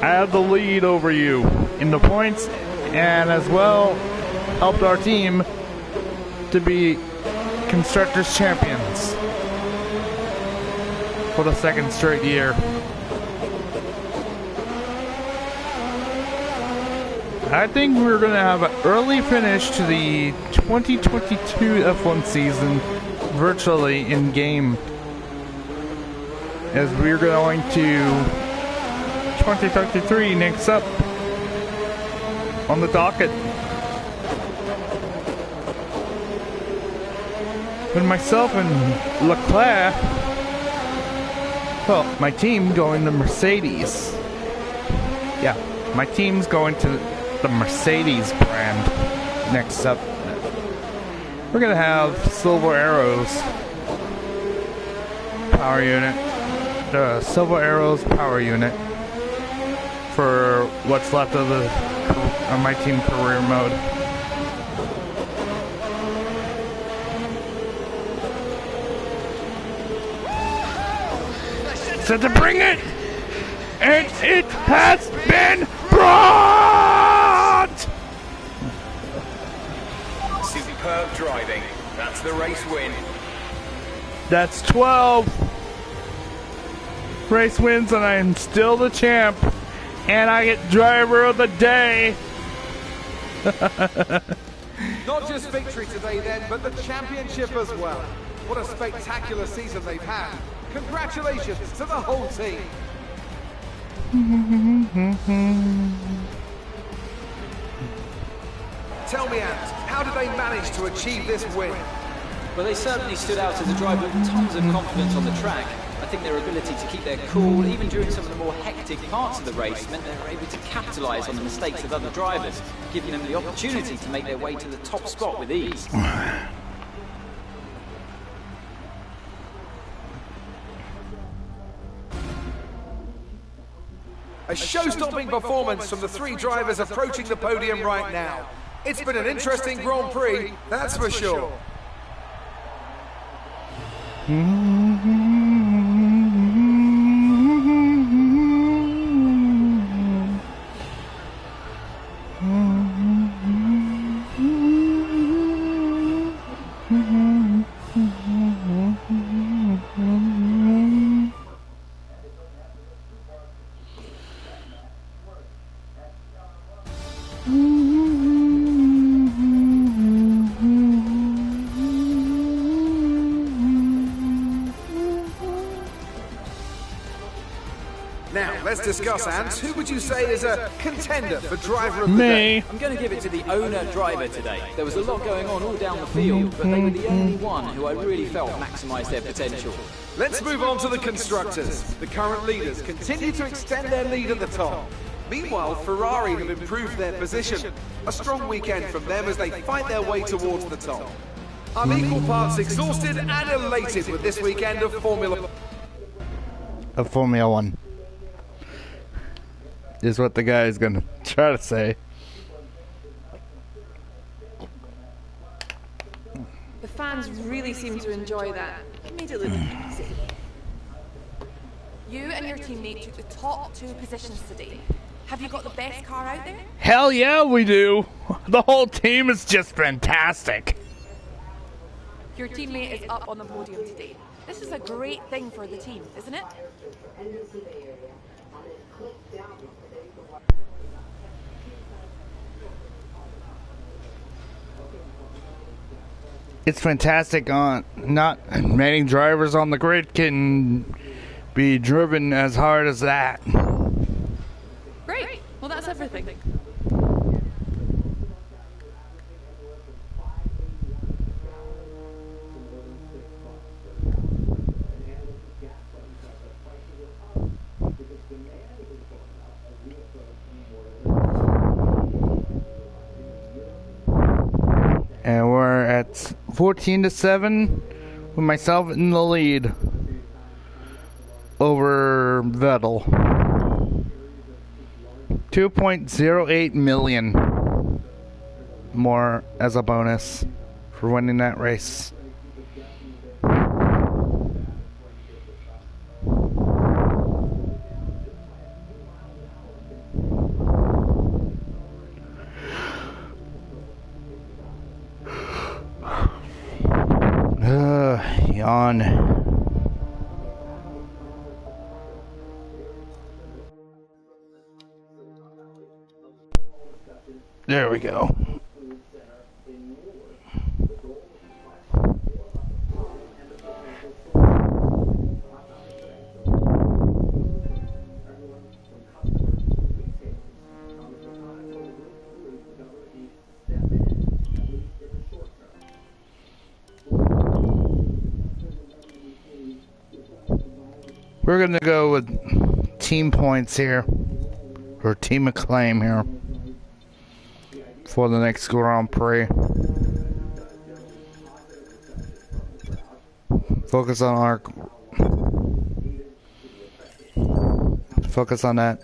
I have the lead over you in the points, and as well helped our team to be Constructors Champions for the 2nd straight year. I think we're going to have an early finish to the 2022 F1 season virtually in game, as we're going to 2033 next up on the docket. With myself and Leclerc, well, my team going to Mercedes. Yeah, my team's going to the Mercedes brand next up. We're gonna have Silver Arrows power unit, the Silver Arrows power unit for what's left of the my team career mode. So to bring it, and it has been brought. Superb driving. That's the race win. That's 12 race wins, and I am still the champ. And I get driver of the day. Not just victory today then, but the championship as well. What a spectacular season they've had. Congratulations to the whole team. Tell me, Ant, how did they manage to achieve this win? Well, they certainly stood out as a driver with tons of confidence on the track. I think their ability to keep their cool, even during some of the more hectic parts of the race, meant they were able to capitalise on the mistakes of other drivers, giving them the opportunity to make their way to the top spot with ease. A show-stopping performance from the 3 drivers approaching the podium right now. It's been an interesting Grand Prix, that's for sure. Now, let's discuss, Ant. Who would you say is a contender for driver of the day? I'm going to give it to the owner-driver today. There was a lot going on all down the field, but they were the only one who I really felt maximised their potential. Let's move on to the constructors. The current leaders continue to extend their lead at the top. Meanwhile, Ferrari have improved their position. A strong weekend from them as they fight their way towards the top. I'm equal parts exhausted and elated with this weekend of Formula 1. is what the guy is gonna try to say. The fans really seem to enjoy that. It made it look easy. You and your teammate took the top 2 positions today. Have you got the best car out there? Hell yeah, we do. The whole team is just fantastic. Your teammate is up on the podium today. This is a great thing for the team, isn't it? It's fantastic. Not many drivers on the grid can be driven as hard as that. Great. Well, that's everything. And we're at 14-7 with myself in the lead over Vettel. 2.08 million more as a bonus for winning that race. Yawn. There we go. We're gonna go with team points here, or team acclaim here, for the next Grand Prix. Focus on that.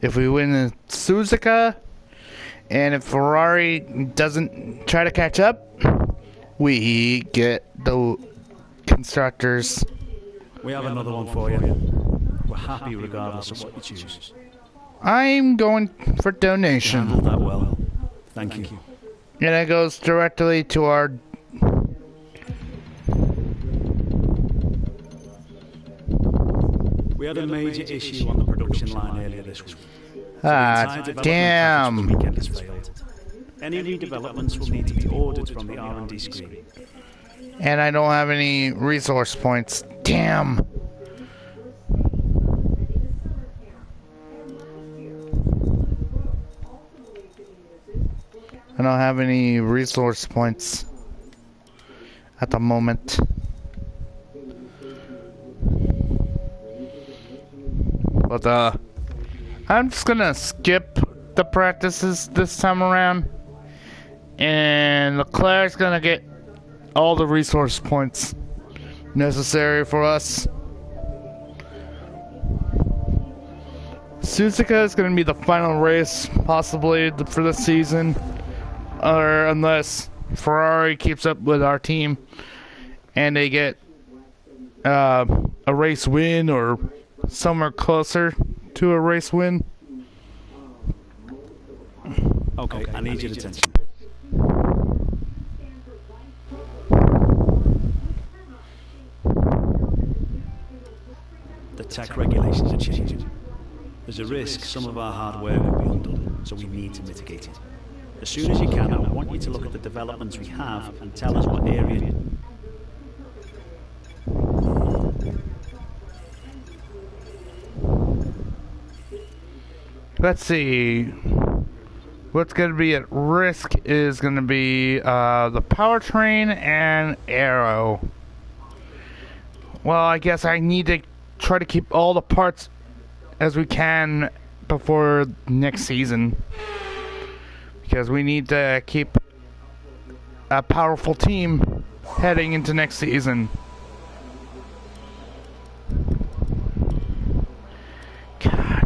If we win in Suzuka, and if Ferrari doesn't try to catch up, we get the constructors. We have another one for you. We're happy regardless of what you choose. I'm going for donation. You handled that well. Thank you. And it goes directly to our... We had a major issue on the production line earlier this week. Damn. The weekend has failed. Any redevelopments will need to be ordered from the R&D screen. And I don't have any resource points. Damn. I don't have any resource points at the moment. But I'm just gonna skip the practices this time around, and Leclerc's gonna get all the resource points necessary for us. Suzuka is gonna be the final race, possibly for the season, or unless Ferrari keeps up with our team and they get a race win or somewhere closer to a race win. Okay, I need your attention. The tech regulations are changing. There's a risk some of our hardware will be undone, so we need to mitigate it. As soon as you can, I want you to look at the developments we have and tell us what area... Let's see. What's going to be at risk is going to be the powertrain and aero. Well, I guess I need to try to keep all the parts as we can before next season. because we need to keep a powerful team heading into next season. God.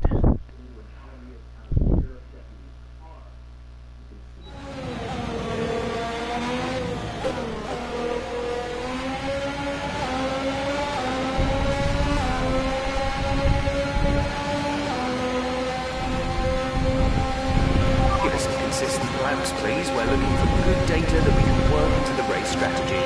Give us some consistent laps, please. We're looking for good data that we can work into the race strategy.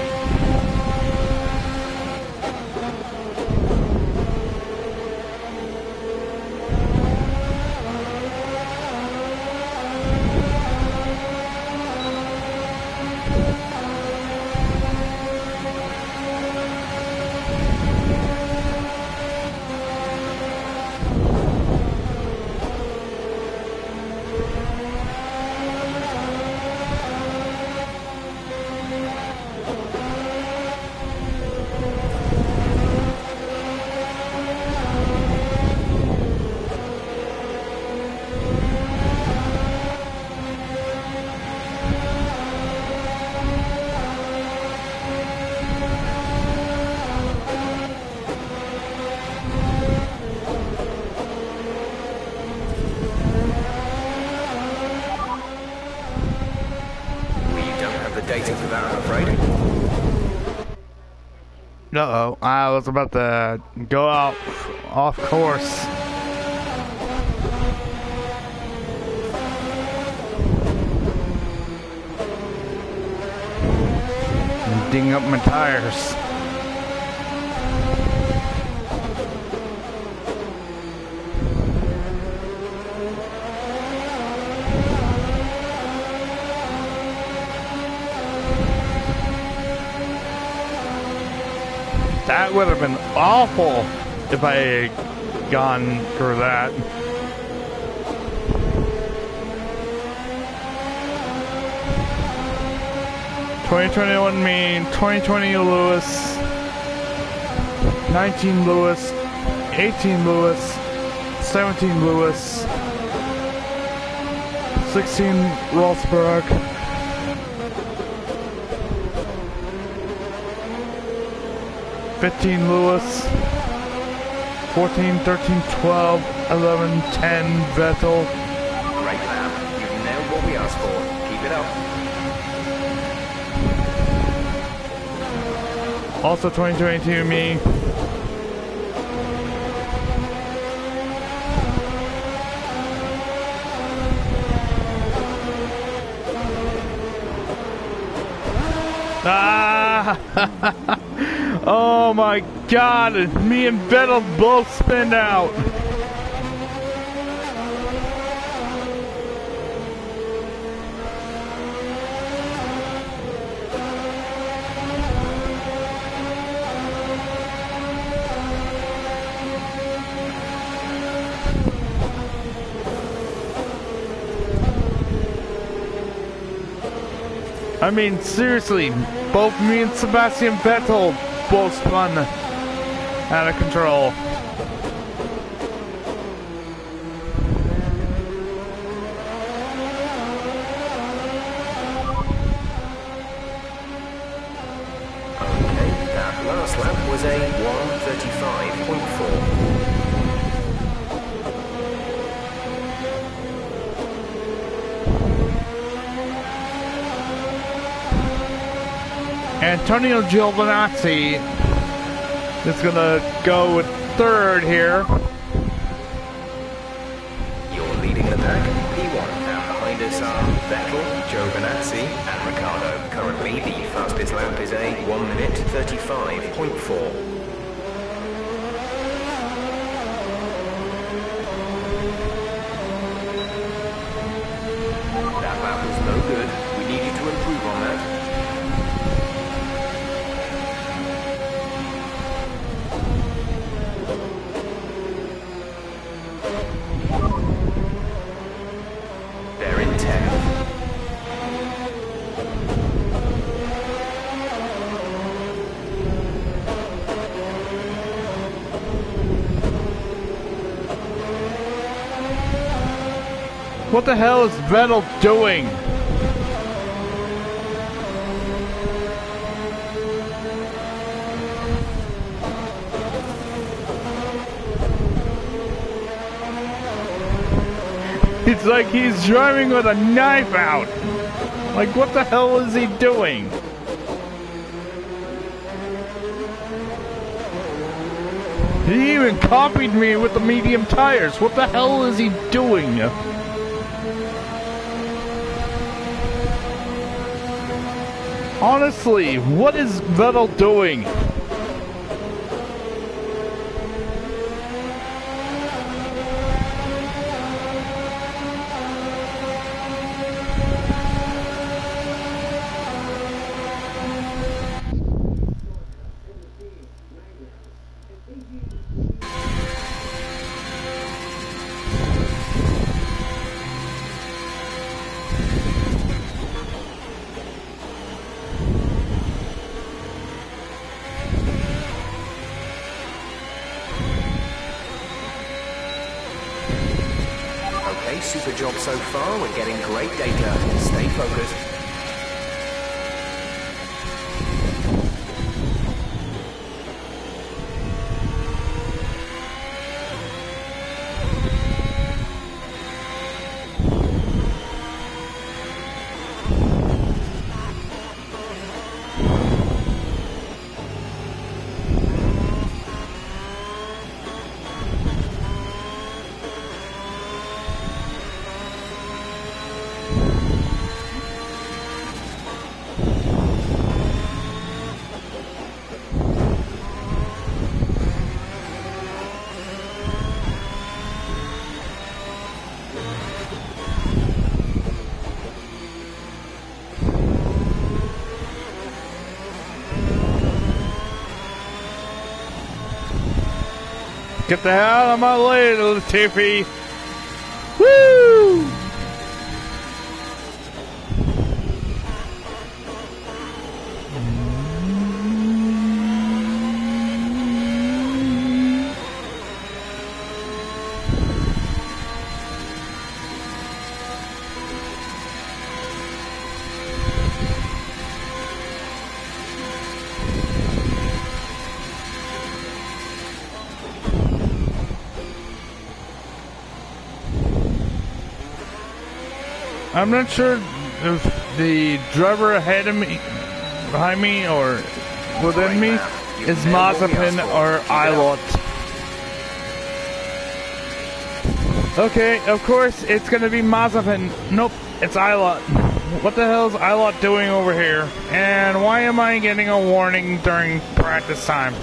Data for that, I'm afraid. Uh-oh, I was about to go out off course. And ding up my tires. That would have been awful if I had gone through that. (2021) me, 2020 Lewis, 19 Lewis, 18 Lewis, 17 Lewis, 16 Rosberg, 15 Lewis, 14, 13, 12, 11, 10 Vettel. Great lap. You've nailed what we asked for. Keep it up. Also 2022 me. Ah! Oh my God! Me and Vettel both spin out. I mean, seriously, both me and Sebastian Vettel both spun out of control. Okay, that last lap was a 1:35.4. Antonio Giovinazzi is gonna go with third here. You're leading the pack, P1, and behind us are Vettel, Giovinazzi, and Ricciardo. Currently, the fastest lap is a 1:35.4. That lap was no good. We need you to improve on that. They're in 10th. What the hell is Vettel doing? It's like he's driving with a knife out. Like, what the hell is he doing? He even copied me with the medium tires. What the hell is he doing? Honestly, what is Vettel doing? Okay, super job so far. We're getting great data. Stay focused. Get the hell out of my way, Latifi! Woo! I'm not sure if the driver ahead of me, behind me, or within me is Mazepin or Ilot. Okay, of course it's gonna be Mazepin. Nope, it's Ilot. What the hell is Ilot doing over here? And why am I getting a warning during practice time?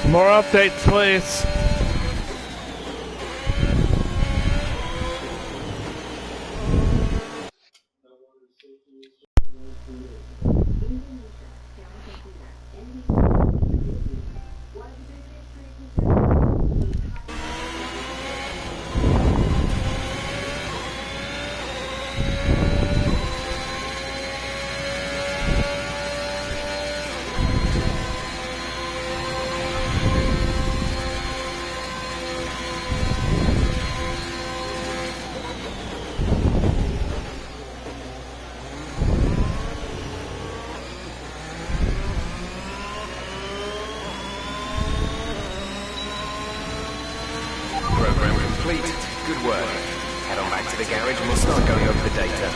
More updates, please. Good work. Head on back to the garage and we'll start going over the data.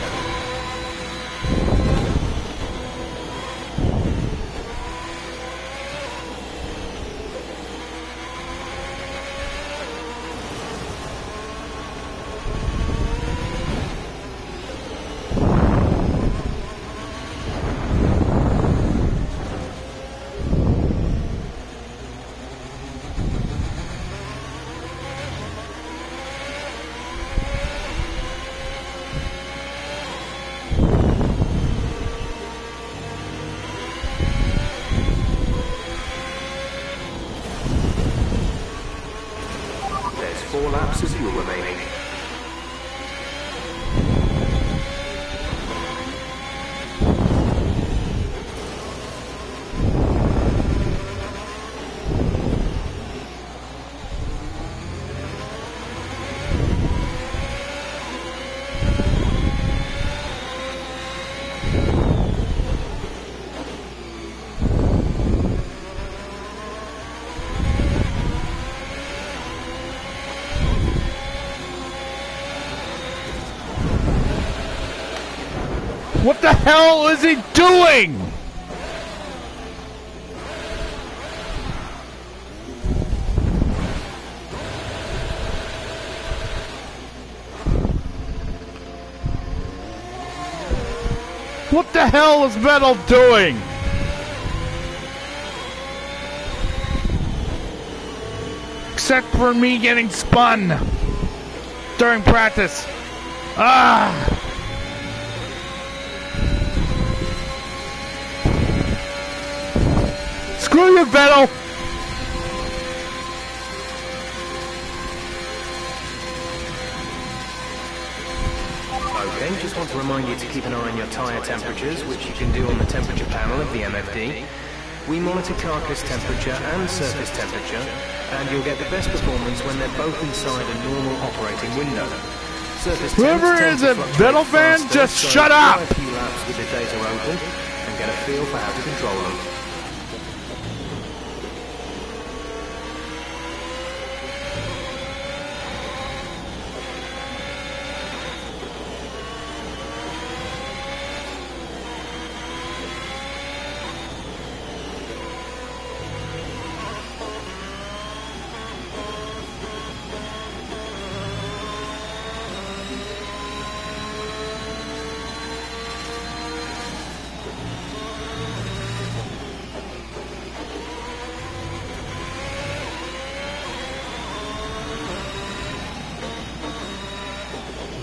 4 laps of fuel remaining. What the hell is he doing? What the hell is Vettel doing? Except for me getting spun during practice. Ah! Screw you, Vettel! Okay, just want to remind you to keep an eye on your tyre temperatures, which you can do on the temperature panel of the MFD. We monitor carcass temperature and surface temperature, and you'll get the best performance when they're both inside a normal operating window. Surface Whoever is a Vettel fan, just shut up! Try a few laps with the data open and get a feel for how to control them.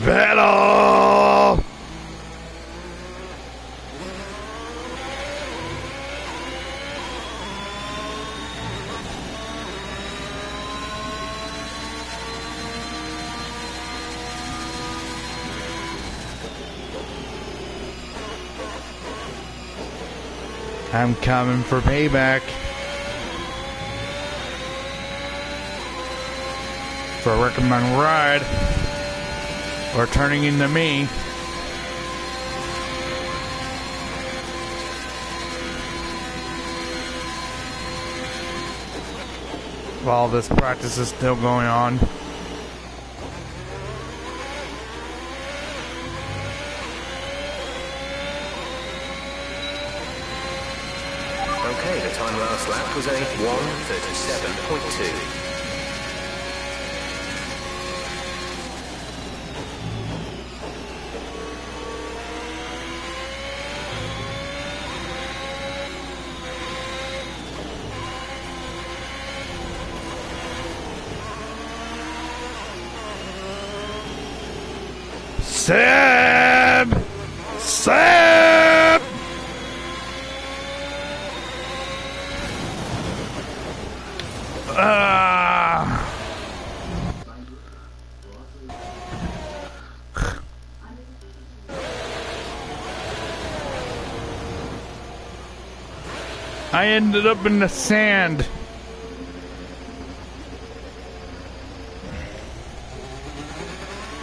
Vettel! I'm coming for payback. For wrecking my ride. Or turning into me. While this practice is still going on. Okay, the time last lap was a 1:37.2. Seb! Seb! I ended up in the sand.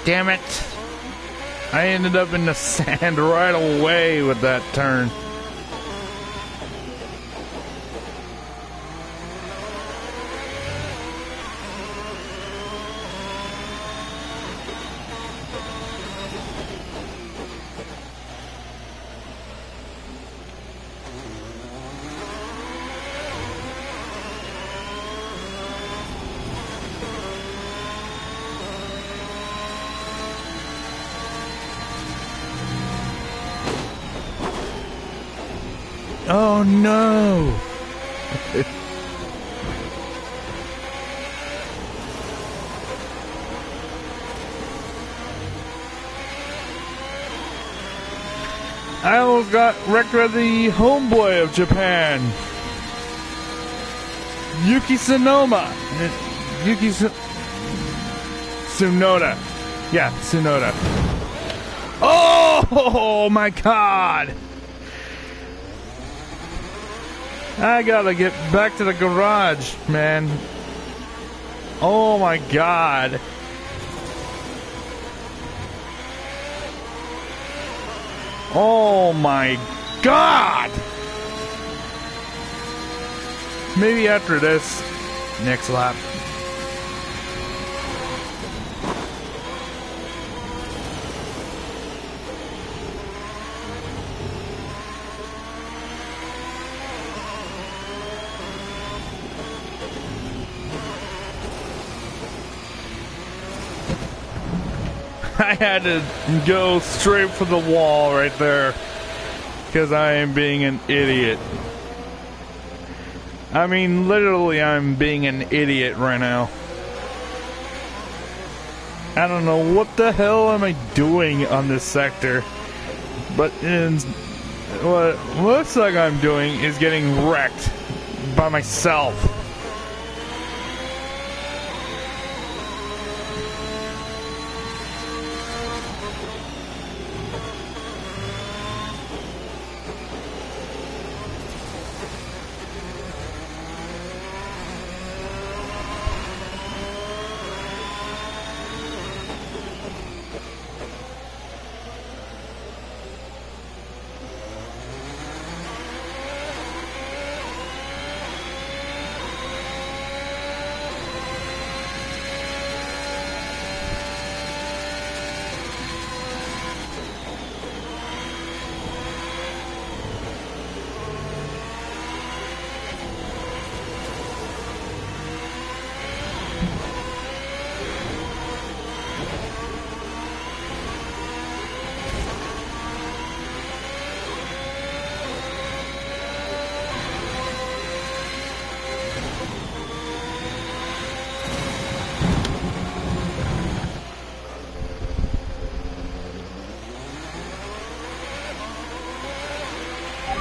Damn it. I ended up in the sand right away with that turn. Oh no! I almost got wrecked by the homeboy of Japan, Yuki Sonoma. Tsunoda. Yeah, Tsunoda. Oh my god! I gotta get back to the garage, man. Oh my god. Oh my god! Maybe after this, next lap. I had to go straight for the wall right there because I am being an idiot. I mean, literally, I'm being an idiot right now. I don't know what the hell am I doing on this sector, but what looks like I'm doing is getting wrecked by myself.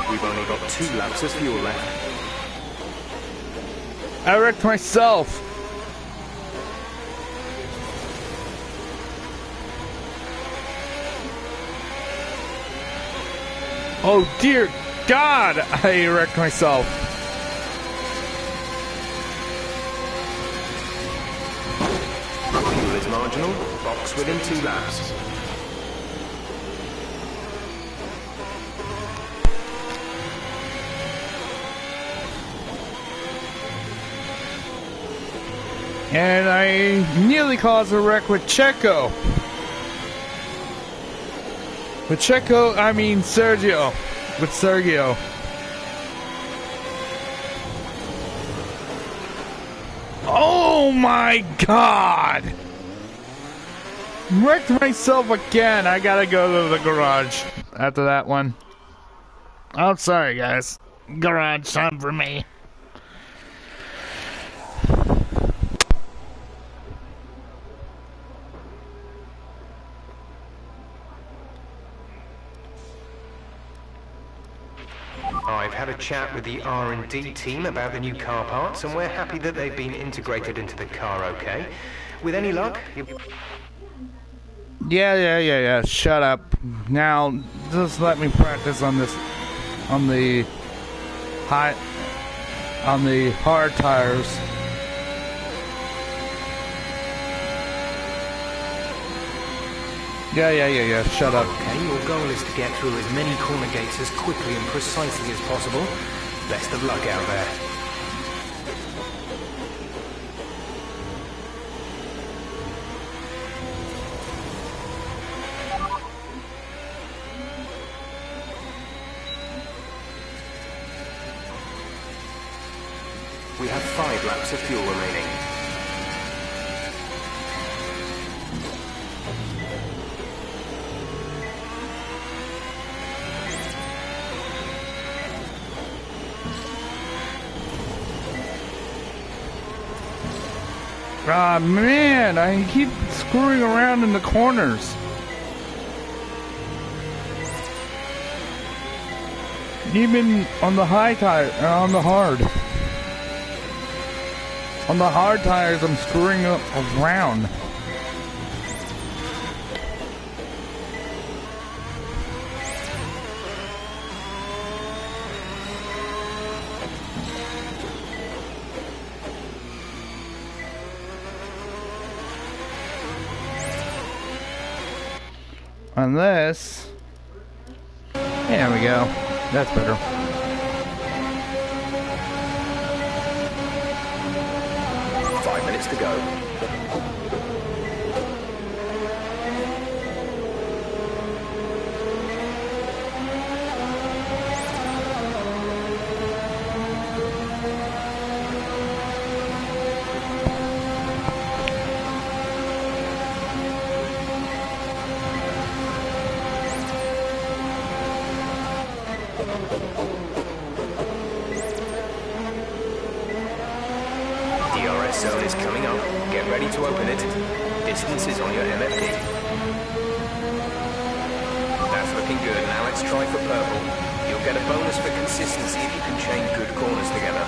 We've only got 2 laps of fuel left. I wrecked myself. Oh dear God, I wrecked myself. Fuel is marginal. Box within 2 laps. And I nearly caused a wreck with Checo. With Checo, I mean Sergio. With Sergio. Oh my God! Wrecked myself again. I gotta go to the garage after that one. I'm sorry, guys. Garage time for me. I've had a chat with the R&D team about the new car parts, and we're happy that they've been integrated into the car okay. With any luck, Yeah. Shut up. Now, just let me practice on this, on the hard tires. Yeah. Shut up. Okay, your goal is to get through as many corner gates as quickly and precisely as possible. Best of luck out there. We have 5 laps of fuel remaining. Ah, man, I keep screwing around in the corners. Even on the high tire, on the hard. On the hard tires, I'm screwing up around. on this. There we go. That's better. Minutes to go. Zone is coming up. Get ready to open it. Distance is on your MFD. That's looking good. Now let's try for purple. You'll get a bonus for consistency if you can chain good corners together.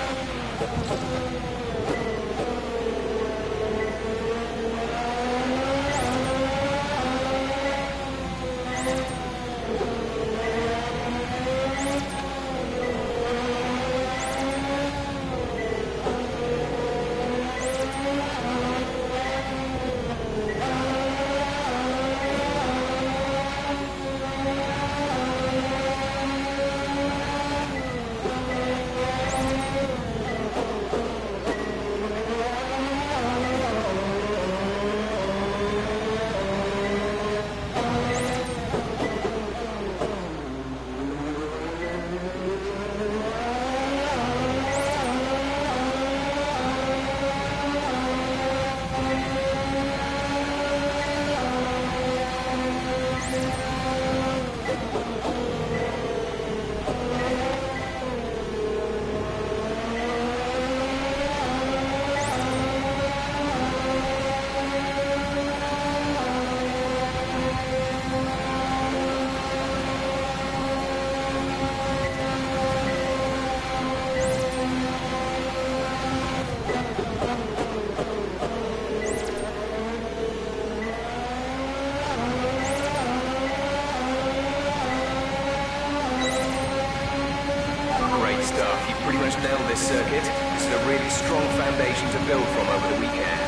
Nailed this circuit. This is a really strong foundation to build from over the weekend.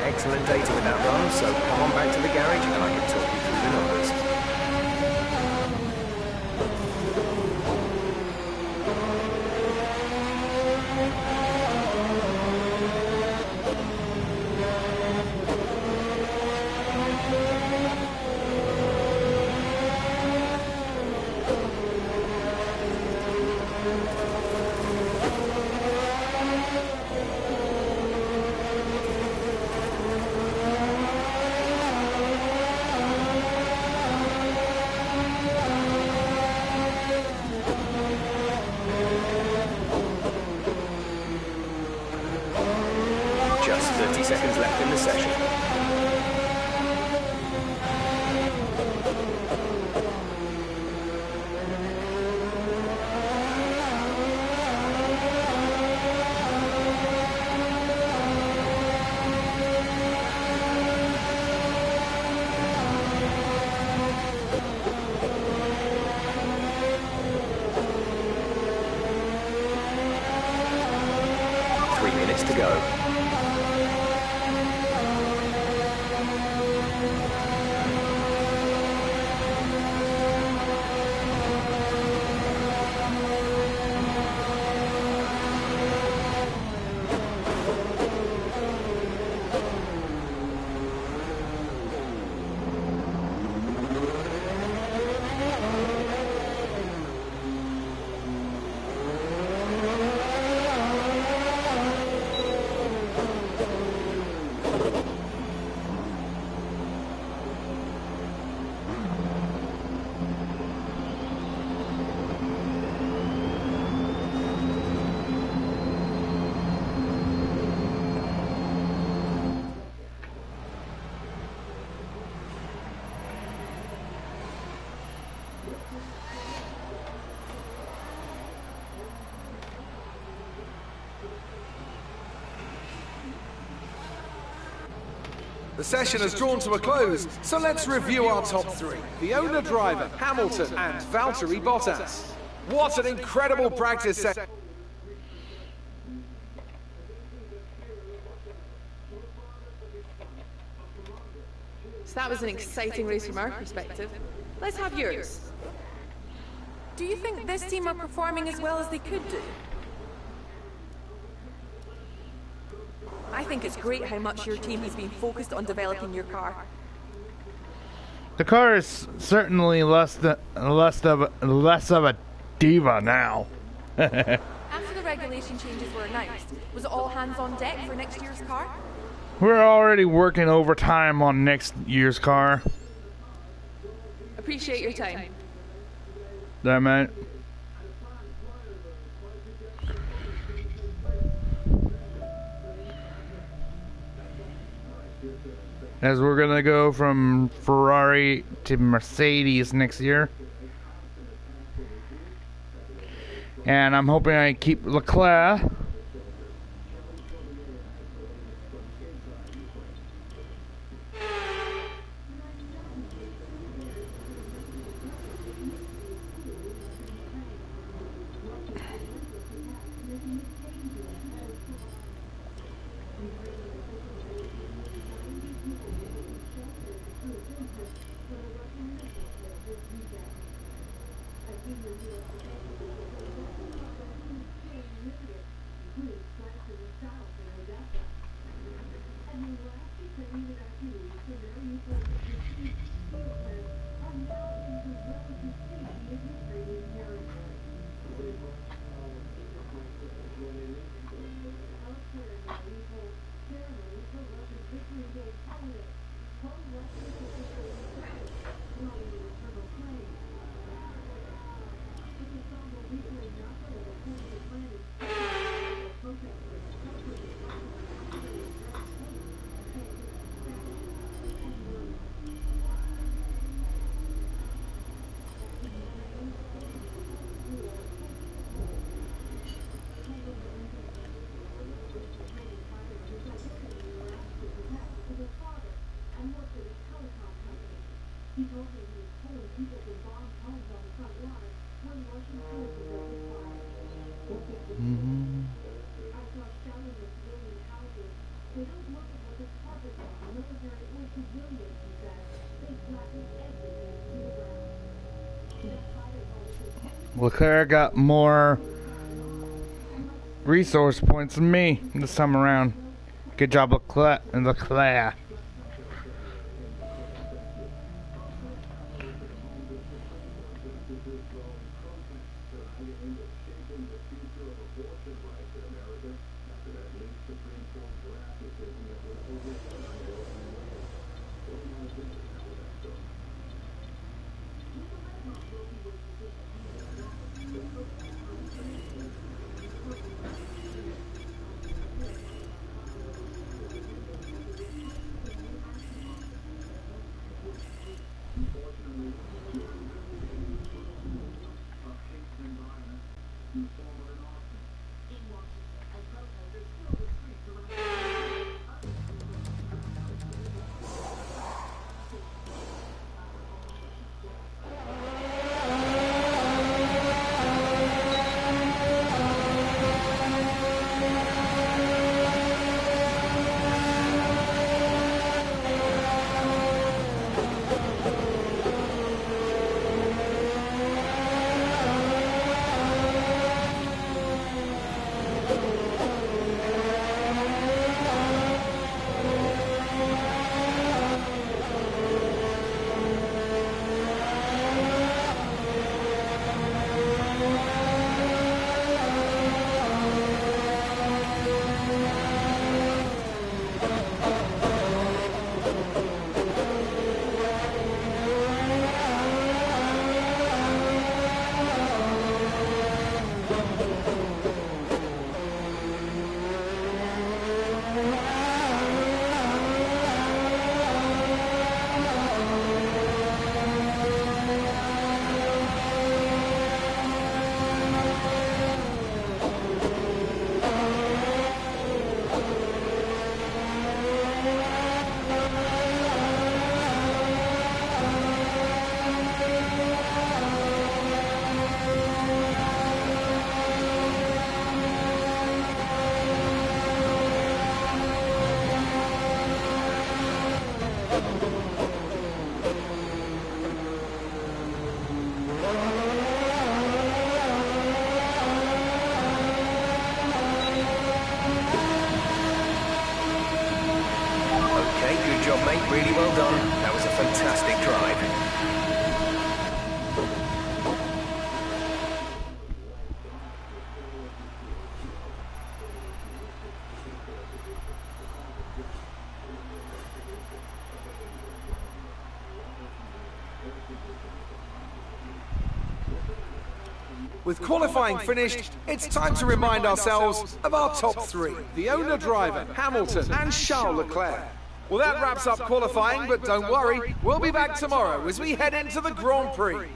Excellent data with that run, so come on back to the garage and I can talk you through the numbers. Just 30 seconds left in the session. to go. The session has drawn to a close, so let's review our top three. The owner driver, Hamilton, and Valtteri Bottas. What an incredible practice session. So that was an exciting race from our perspective. Let's have yours. Do you think this team are performing as well as they could do? I think it's great how much your team has been focused on developing your car. The car is certainly less of a diva now. After the regulation changes were announced, was it all hands on deck for next year's car? We're already working overtime on next year's car. Appreciate your time. That mate. As we're gonna go from Ferrari to Mercedes next year. And I'm hoping I keep Leclerc. Leclerc got more resource points than me this time around. Good job, Leclerc. Really well done. That was a fantastic drive. With qualifying finished, it's time to remind ourselves of our top three. The owner driver, Hamilton, and Charles Leclerc. Well, that wraps up qualifying, but don't worry, we'll be back tomorrow as we head into the Grand Prix.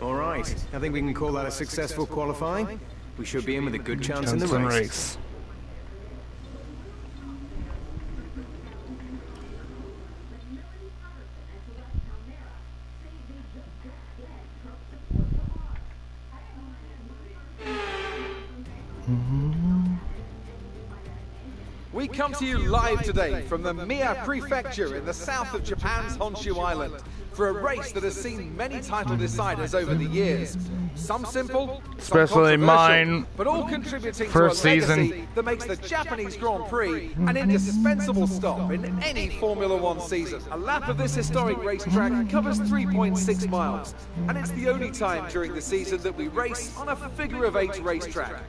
All right, I think we can call that a successful qualifying. We should be in with a good chance in the race. We come to you live today from the Mie Prefecture in the south of Japan's Honshu Island for a race that has seen many title deciders over the years. Some simple, especially mine, but all contributing first to a legacy season that makes the Japanese Grand Prix an indispensable stop in any Formula One season. A lap of this historic racetrack covers 3.6 miles, and it's the only time during the season that we race on a figure-of-8 racetrack.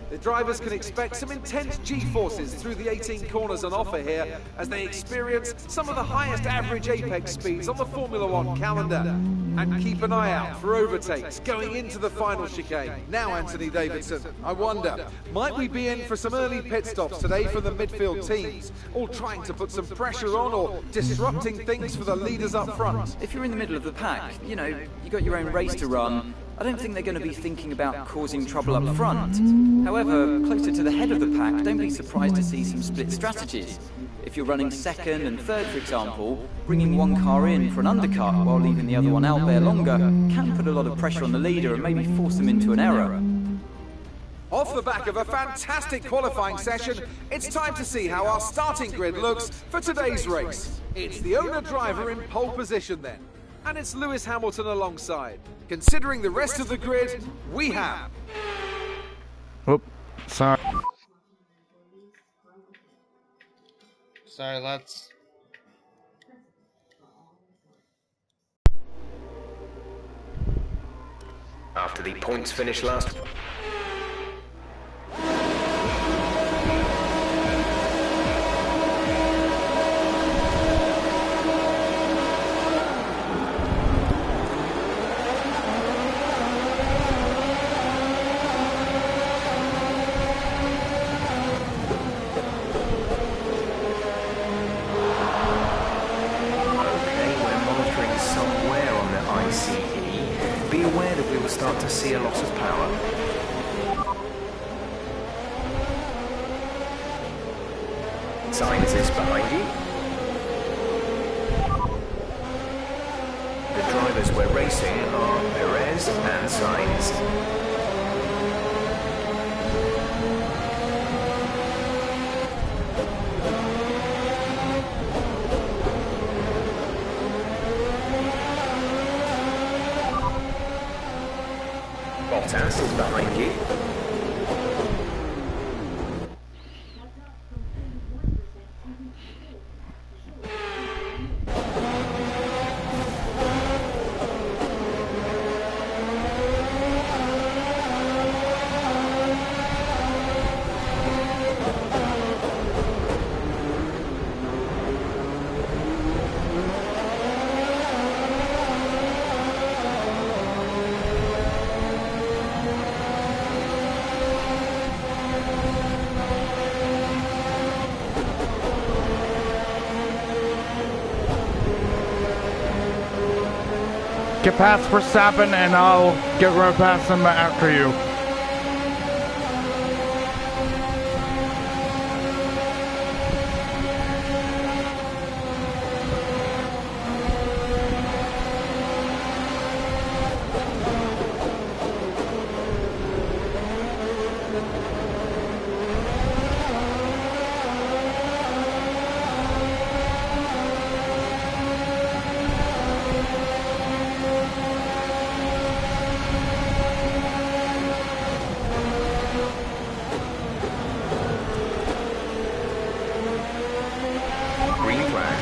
The drivers can expect some intense G-forces through the 18 corners on offer here as they experience some of the highest average apex speeds on the Formula One calendar. And keep an eye out for overtakes going into the final chicane. Now, Anthony Davidson, I wonder, might we be in for some early pit stops today from the midfield teams, all trying to put some pressure on or disrupting things for the leaders up front? If you're in the middle of the pack, you know, you got your own race to run. I don't think they're going to be thinking about causing trouble up front. However, closer to the head of the pack, don't be surprised to see some split strategies. If you're running second and third, for example, bringing one car in for an undercut while leaving the other one out there longer can put a lot of pressure on the leader and maybe force them into an error. Off the back of a fantastic qualifying session, it's time to see how our starting grid looks for today's race. It's the owner driver in pole position then, and it's Lewis Hamilton alongside. Considering the rest of the grid, we have... Oop, sorry. Sorry, lads. After the points finish last... Be aware that we will start to see a loss of power. Sainz is behind you. The drivers we're racing are Perez and Sainz. Bottas is behind you. get past Verstappen and I'll get right past him after you. Green flag.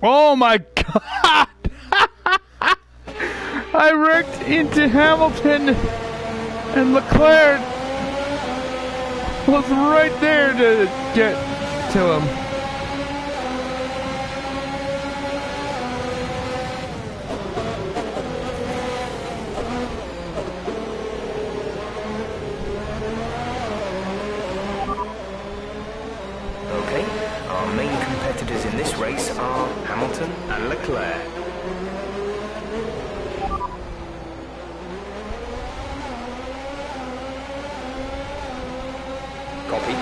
Oh my god! I wrecked into Hamilton and Leclerc was right there to get to him. Okay, our main competitors in this race are Hamilton and Leclerc. Copy.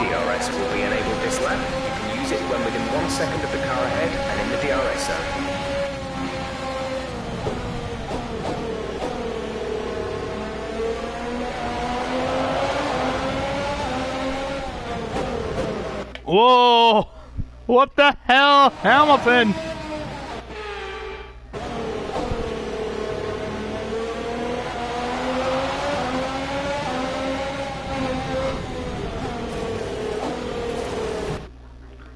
DRS will be enabled this lap. You can use it when within 1 second of the car ahead and in the DRS zone. Whoa! What the hell, Hamilton?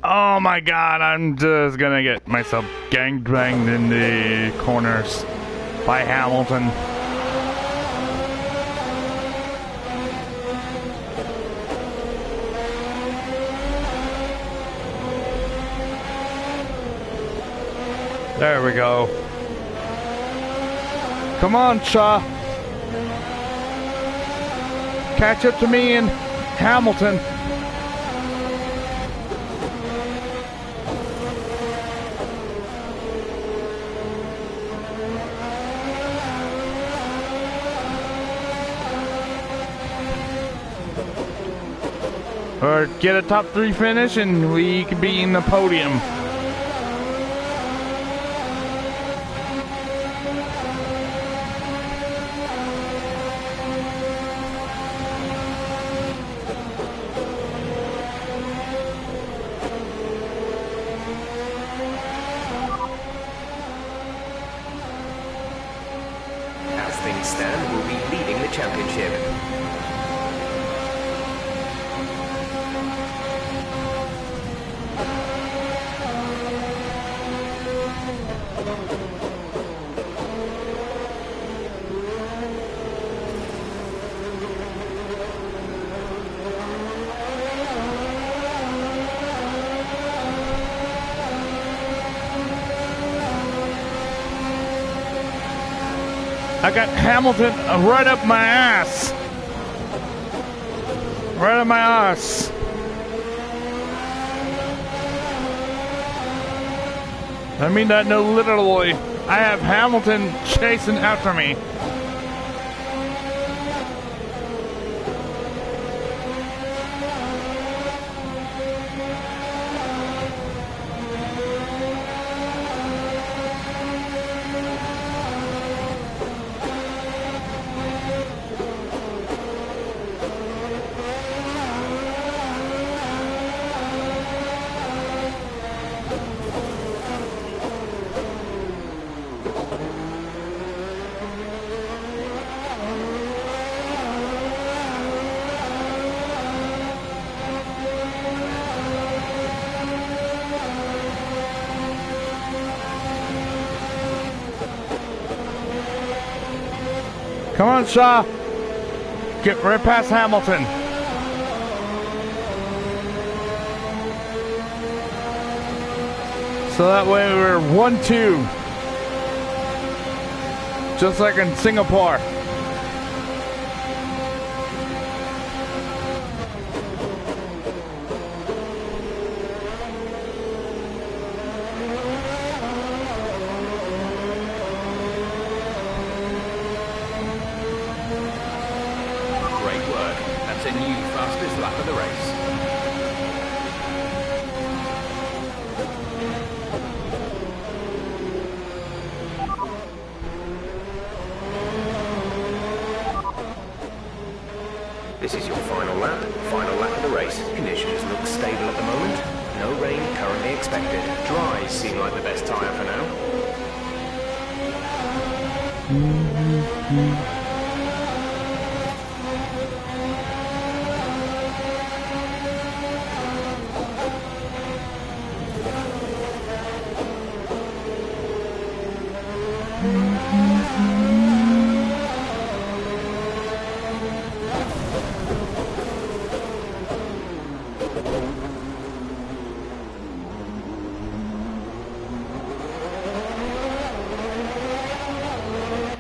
Oh my god, I'm just gonna get myself gangbanged in the corners by Hamilton. There we go. Come on, Shaw. Catch up to me and Hamilton. Or get a top 3 finish and we could be in the podium. As things stand, we'll be leading the championship. I got Hamilton right up my ass. Right up my ass. I mean that no literally. I have Hamilton chasing after me. Come on, Shaw. Get right past Hamilton. So that way we're 1-2. Just like in Singapore. This is your final lap of the race. Conditions look stable at the moment. No rain currently expected. Dries seem like the best tyre for now.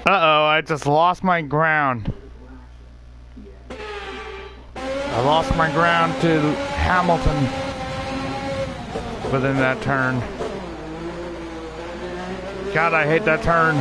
Uh-oh, I just lost my ground. I lost my ground to Hamilton within that turn. God, I hate that turn.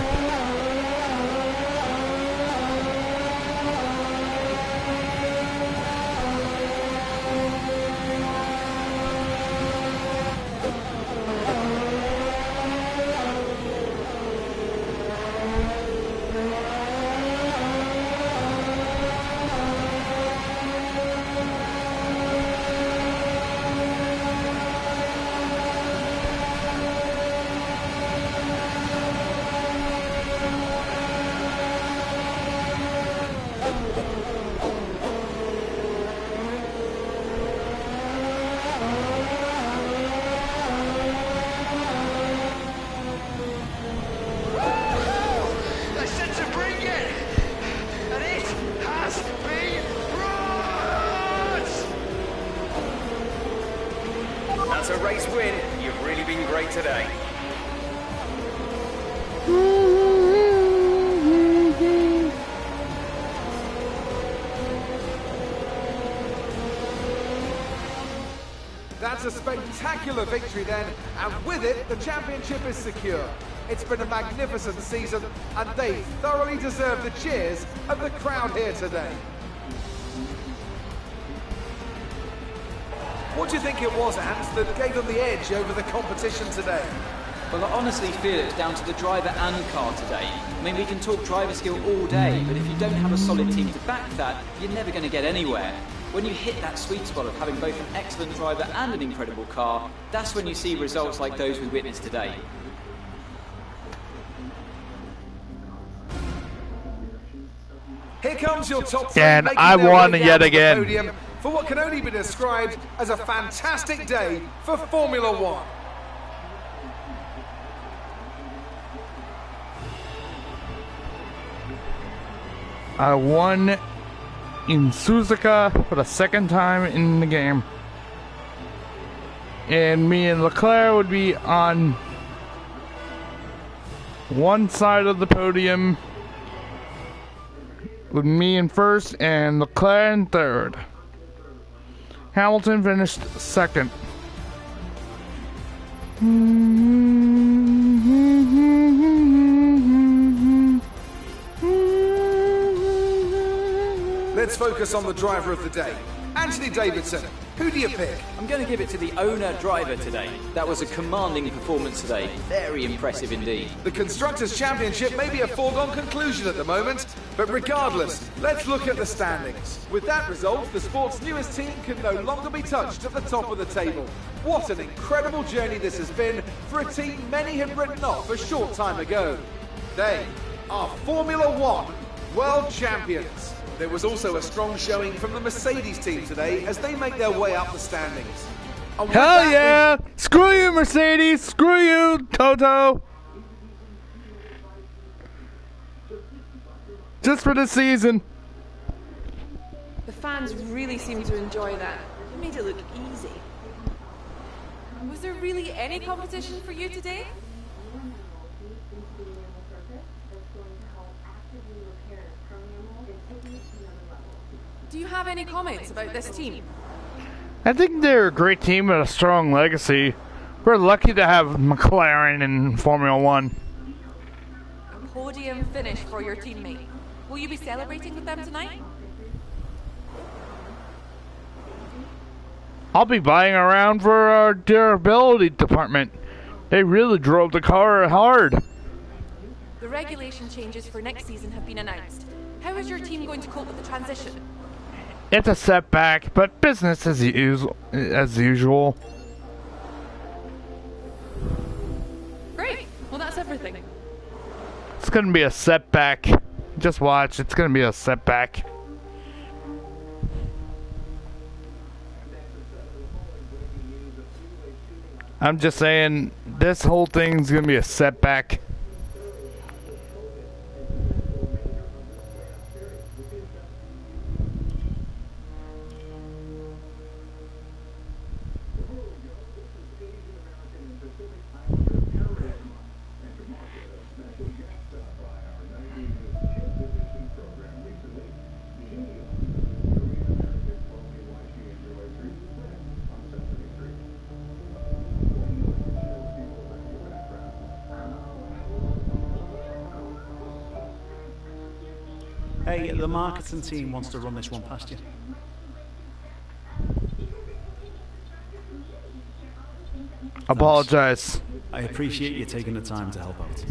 That's a race win. You've really been great today. That's a spectacular victory then, and with it, the championship is secure. It's been a magnificent season, and they thoroughly deserve the cheers of the crowd here today. What do you think it was, Ant, that gave them the edge over the competition today? Well, I honestly feel it's down to the driver and car today. I mean, we can talk driver skill all day, but if you don't have a solid team to back that, you're never going to get anywhere. When you hit that sweet spot of having both an excellent driver and an incredible car, that's when you see results like those we witnessed today. Here comes your top three. And making I their won way yet down to the again. podium for what can only be described as a fantastic day for Formula One. I won in Suzuka for the second time in the game. And me and Leclerc would be on one side of the podium, with me in first and Leclerc in third. Hamilton finished second. Let's focus on the driver of the day. Anthony Davidson, who do you pick? I'm going to give it to the owner-driver today. That was a commanding performance today. Very impressive indeed. The Constructors' Championship may be a foregone conclusion at the moment, but regardless, let's look at the standings. With that result, the sport's newest team can no longer be touched at the top of the table. What an incredible journey this has been for a team many had written off a short time ago. They are Formula One World Champions. There was also a strong showing from the Mercedes team today as they make their way up the standings. And with Hell that, yeah! Screw you, Mercedes! Screw you, Toto! Just for the season. The fans really seem to enjoy that. You made it look easy. Was there really any competition for you today? Do you have any comments about this team? I think they're a great team with a strong legacy. We're lucky to have McLaren in Formula One. A podium finish for your teammate. Will you be celebrating with them tonight? I'll be buying around for our durability department. They really drove the car hard. The regulation changes for next season have been announced. How is your team going to cope with the transition? It's a setback, but business as usual. Great. Well, that's everything. It's gonna be a setback. Just watch. It's gonna be a setback. I'm just saying, this whole thing's gonna be a setback. Hey, the marketing team wants to run this one past you. Apologize. I appreciate you taking the time to help out.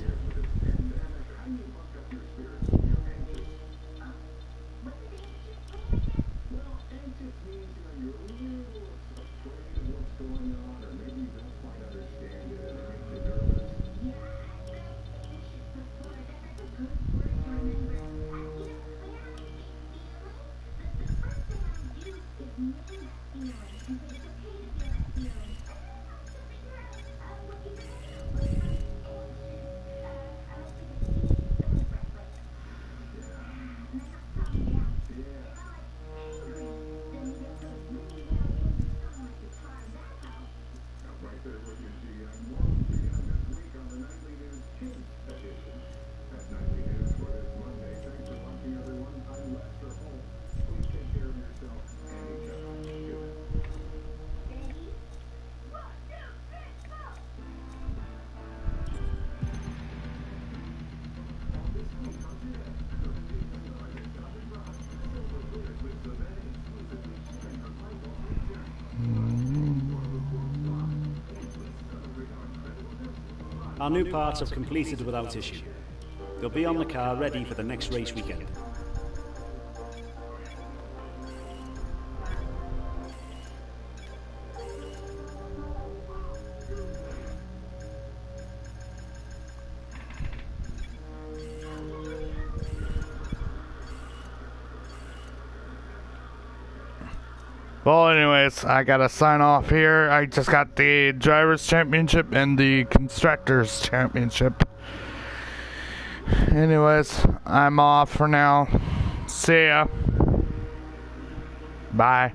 Our new parts have completed without issue. They'll be on the car ready for the next race weekend. Well, anyways, I gotta sign off here. I just got the Drivers' Championship and the Constructors' Championship. Anyways, I'm off for now. See ya. Bye.